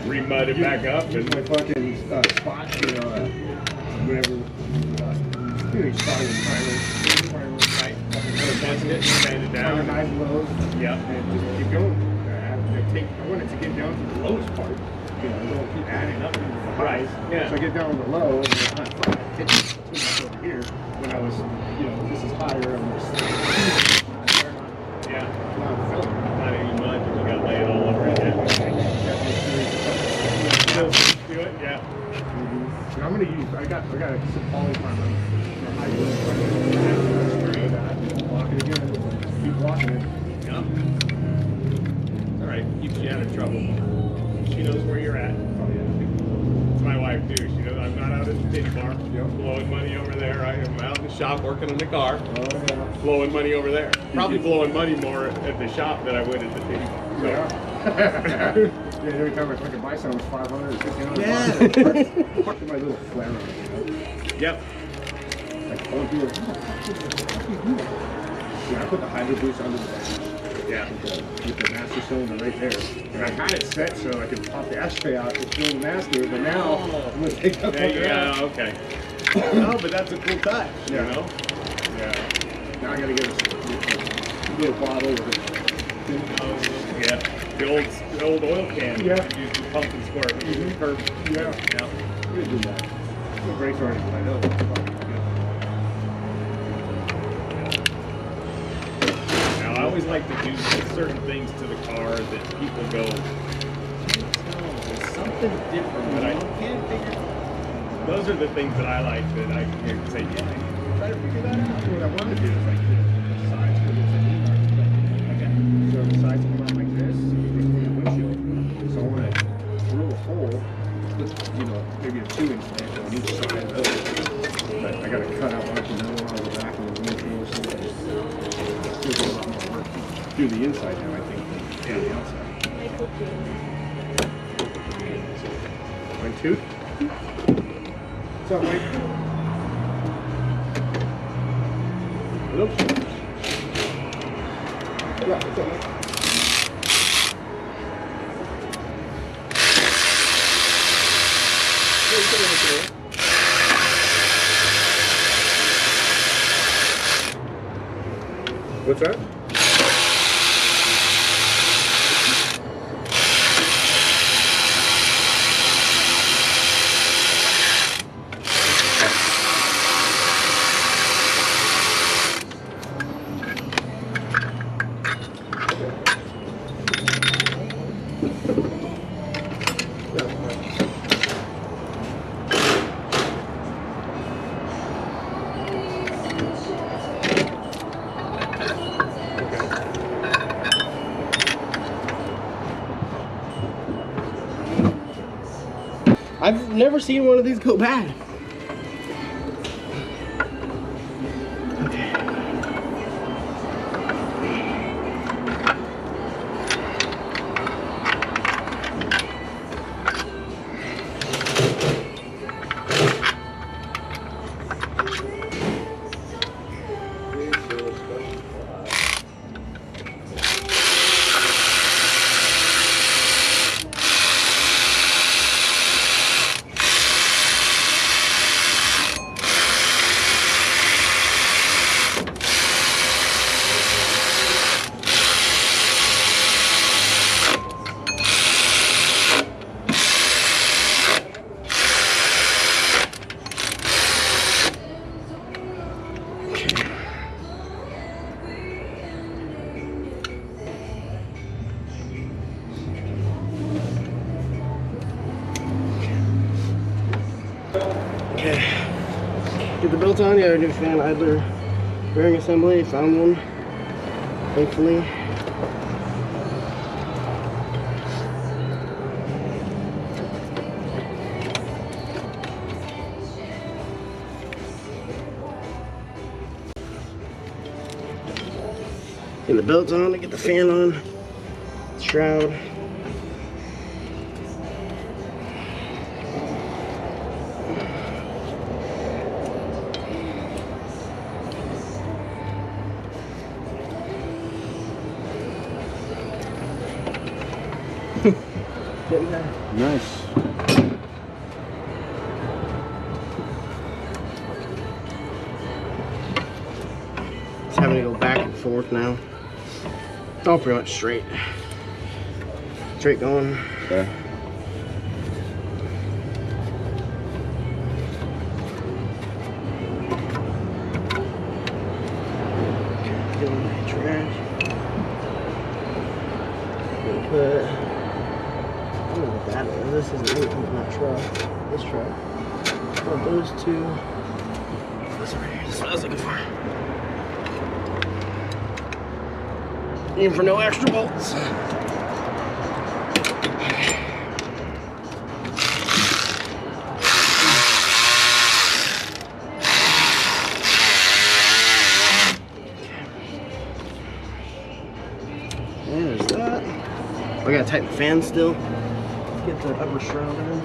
remud it back up and my fucking spot, you know, whatever. You know, spot in primer, right? Gasket, sand it down. 9 blows. Yeah. And just keep going. I want it to get down to the lowest part. You know, I don't keep adding up to the highs. Yeah. So I get down to the low, and then I hit too much over here. When I was, you know, this is higher, I'm just. Yeah. Not filling. Not any mud, but you got to lay it all over it. Do it, yeah. And I'm gonna use. I got some poly primer. Block it again. Keep blocking it. Yeah. All right, keeps you out of trouble. She knows where you're at. Oh yeah. It's my wife too. She knows I'm not out at the titty bar. Yep. Blowing money over there. I am out in the shop working on the car. Oh yeah. Blowing money over there. Probably blowing money more at the shop than I would at the titty bar. So. Yeah. Yeah, every time I fucking buy something, it's 500 or 1500. Yeah. Park my little flare on it, you know? Yep. Like, all people, what the fuck you do? Yeah, I put the hydro boost under the bench. Yeah. With the master cylinder right there. And I had it set so I could pop the ashtray out and fill the master, but now I'm gonna take that fucker out. Okay. No, but that's a cool touch, you know? Yeah. Now I gotta get a little bottle with it. Yeah. The old oil can. Yeah. Use the pump and squirt. Curb. Yeah. Yeah. I'm gonna do that. The brakes already, but I know it's fucking good. Now, I always like to do certain things to the car that people go, there's something different, but I can't figure. Those are the things that I like that I can say, yeah, I try to figure that out. What I wanted to do is like the sides, because it's an e-car. Okay. So the sides come out like this, in the windshield. So I want to drill a hole, put, you know, maybe a 2-inch dick on each side of those. But I got to cut out like another one on the back of the windshield or something. There's a lot more work to do the inside now, I think, than the outside. One, two. What's up, Mike? Hello? Yeah, what's up, Mike? What's that? I've never seen one of these go bad. Okay. Get the belt on. Yeah, our new fan idler bearing assembly. Found one, thankfully. Get the belts on to get the fan on. Shroud. Getting there. Nice. Just having to go back and forth now. It's all pretty much straight. Straight going. Okay. Get on my trash. Gonna put, I don't know what that is. This isn't really coming from that truck. This truck. Put those two. This over here. That's what I was looking for. Aim for no extra bolts. There's that. I gotta tighten the fan still. Get the upper shroud in.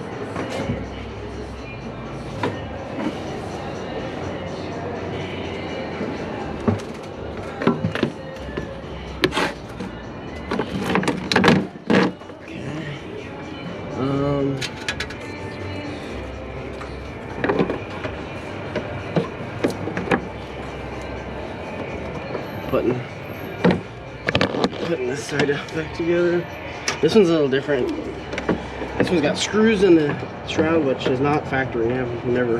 Putting this side back together. This one's a little different. This one's got screws in the shroud, which is not factory. I've never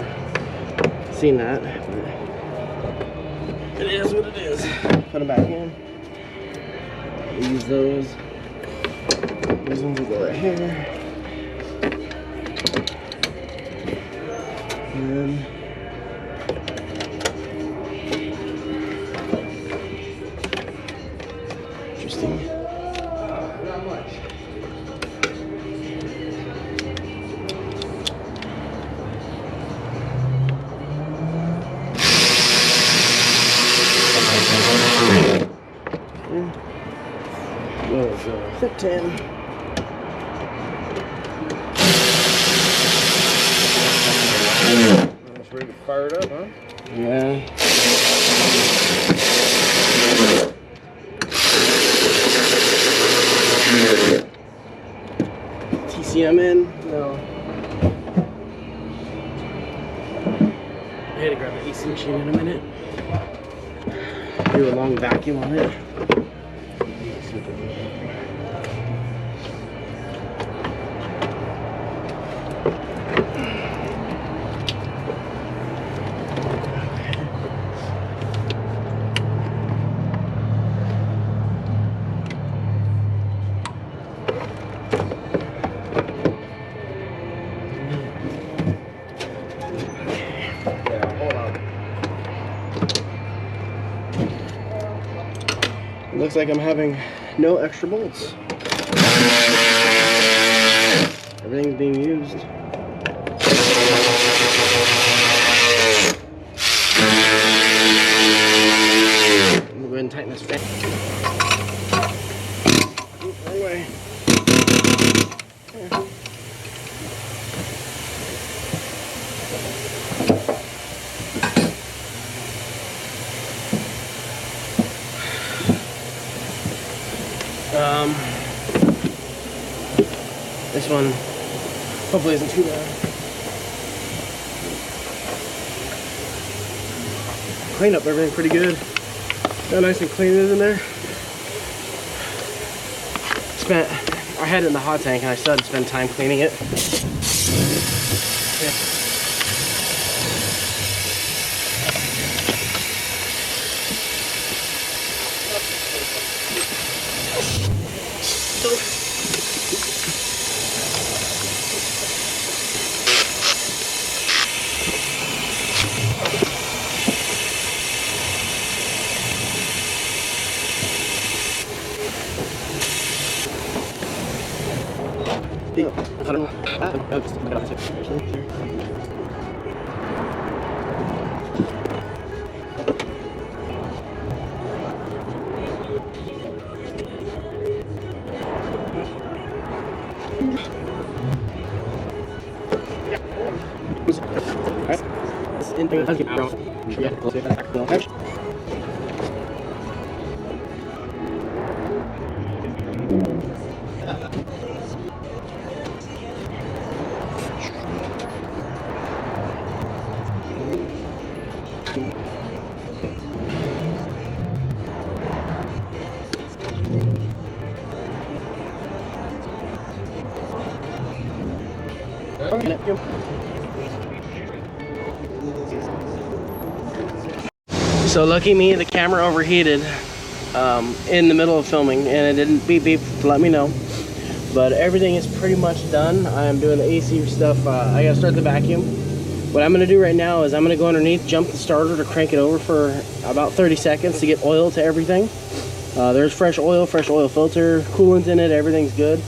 seen that. But it is what it is. Put them back in. Use those. These ones will go right here. And then interesting. Not much. Fit 10. That's ready to fire it up, huh? Yeah. TCM in? No. I had to grab the AC machine in a minute. Do a long vacuum on it. Looks like I'm having no extra bolts. Everything's being used. I'm gonna go ahead and tighten this fan. Oops, wrong way. This one hopefully isn't too bad. Cleaned up everything pretty good. Got nice and clean in there. I had it in the hot tank and I still had to spend time cleaning it. Yeah. So lucky me, the camera overheated in the middle of filming, and it didn't beep beep to let me know. But everything is pretty much done. I am doing the AC stuff. I gotta start the vacuum. What I'm gonna do right now is I'm gonna go underneath, jump the starter to crank it over for about 30 seconds to get oil to everything. There's fresh oil filter, coolant in it, everything's good.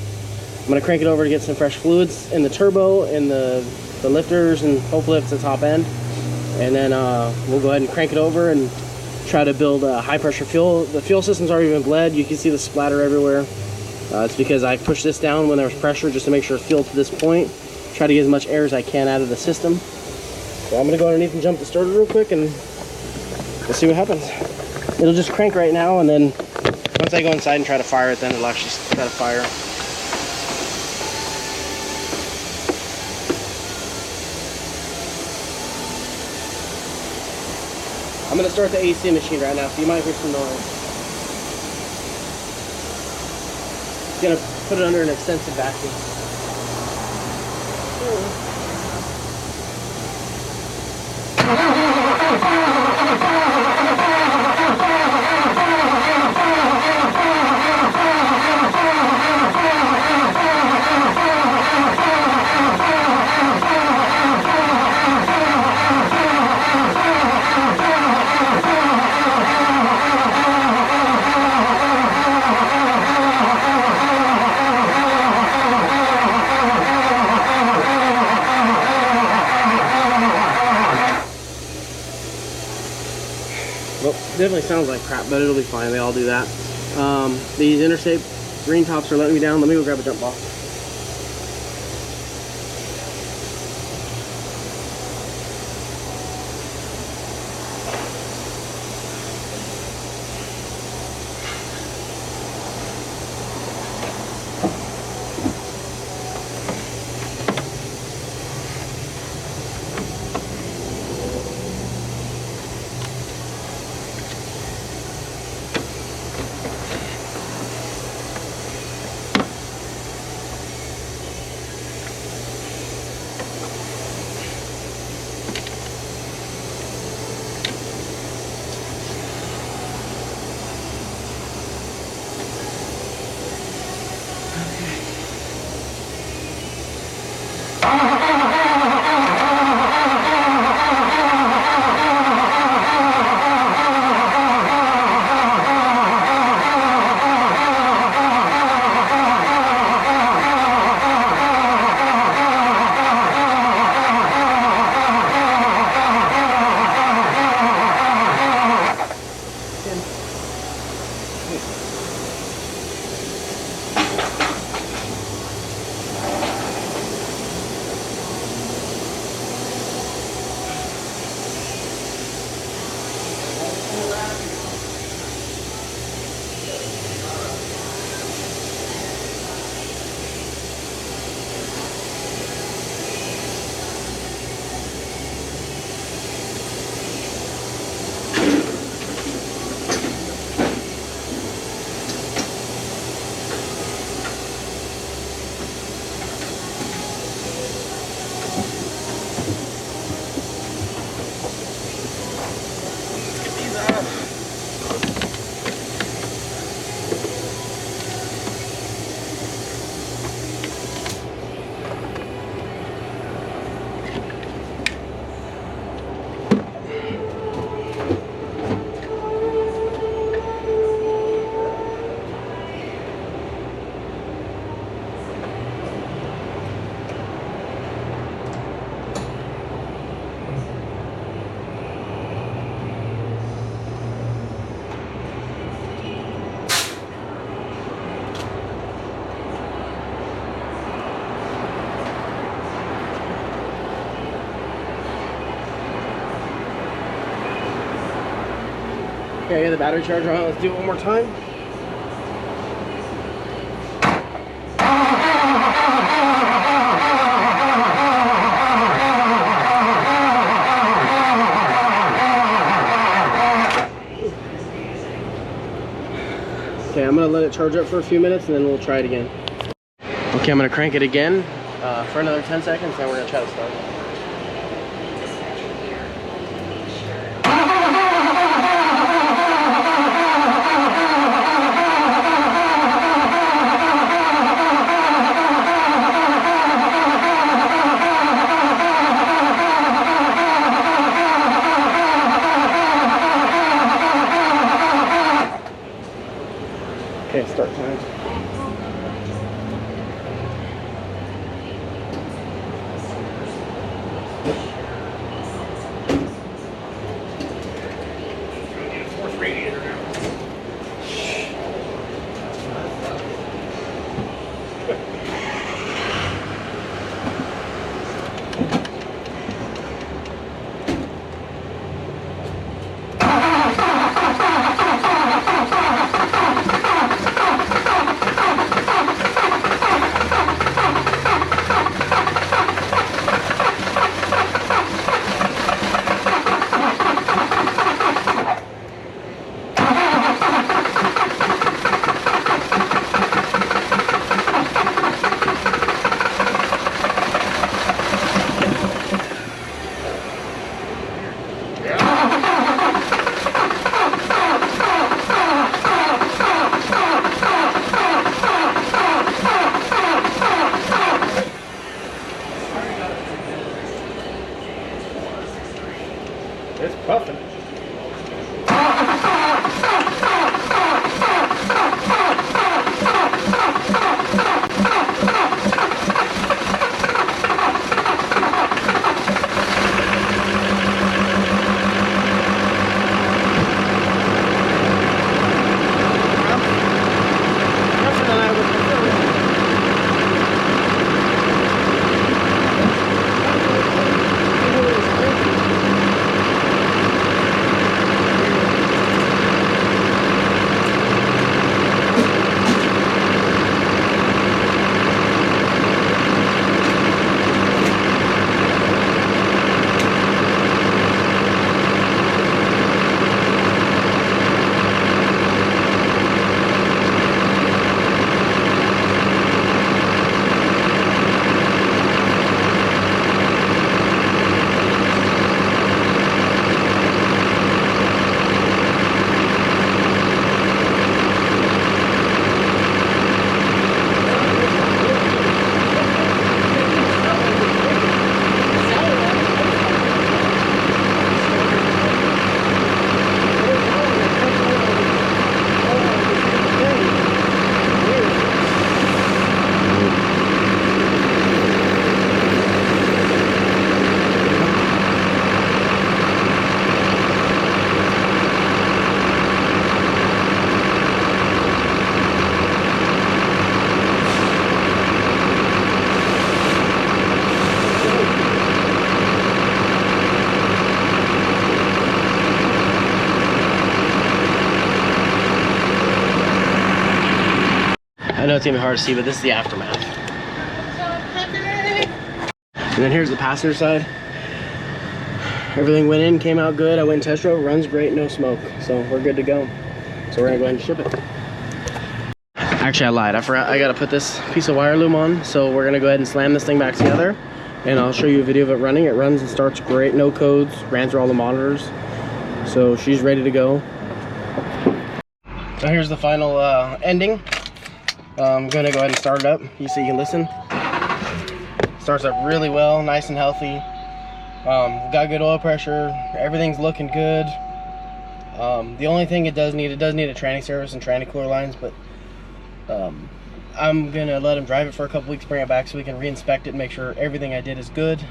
I'm gonna crank it over to get some fresh fluids in the turbo, in the lifters, and hopefully it's the top end. And then we'll go ahead and crank it over and try to build high pressure fuel. The fuel system's already been bled. You can see the splatter everywhere. It's because I pushed this down when there was pressure just to make sure it's filled to this point. Try to get as much air as I can out of the system. So I'm gonna go underneath and jump the starter real quick and we'll see what happens. It'll just crank right now, and then once I go inside and try to fire it, then it'll actually try to fire. I'm gonna start the AC machine right now, so you might hear some noise. Gonna put it under an extensive vacuum. Well, definitely sounds like crap, but it'll be fine. They all do that. These interstate green tops are letting me down. Let me go grab a jump ball. Okay, the battery charger on. Let's do it one more time. Okay, I'm gonna let it charge up for a few minutes and then we'll try it again. Okay, I'm gonna crank it again for another 10 seconds, then we're gonna try to start it. Okay, start time. Fourth radiator now. It's puffing. I know it's gonna be hard to see, but this is the aftermath. And then here's the passenger side. Everything went in, came out good. I went and test drove, runs great, no smoke. So we're good to go. So we're gonna go ahead and ship it. Actually, I lied. I forgot. I gotta put this piece of wire loom on. So we're gonna go ahead and slam this thing back together. And I'll show you a video of it running. It runs and starts great, no codes, ran through all the monitors. So she's ready to go. So here's the final ending. I'm gonna go ahead and start it up. You can listen. Starts up really well, nice and healthy. Got good oil pressure. Everything's looking good. The only thing it does need a tranny service and tranny cooler lines, but I'm gonna let him drive it for a couple weeks, bring it back so we can re-inspect it and make sure everything I did is good.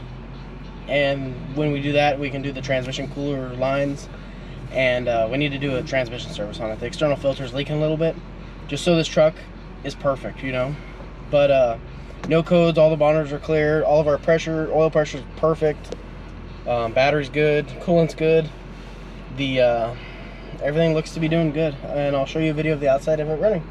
And when we do that, we can do the transmission cooler lines, and we need to do a transmission service on it. The external filter is leaking a little bit, just so this truck is perfect, you know. But no codes, all the monitors are clear, all of our oil pressure is perfect, battery's good, coolant's good. The everything looks to be doing good, and I'll show you a video of the outside of it running.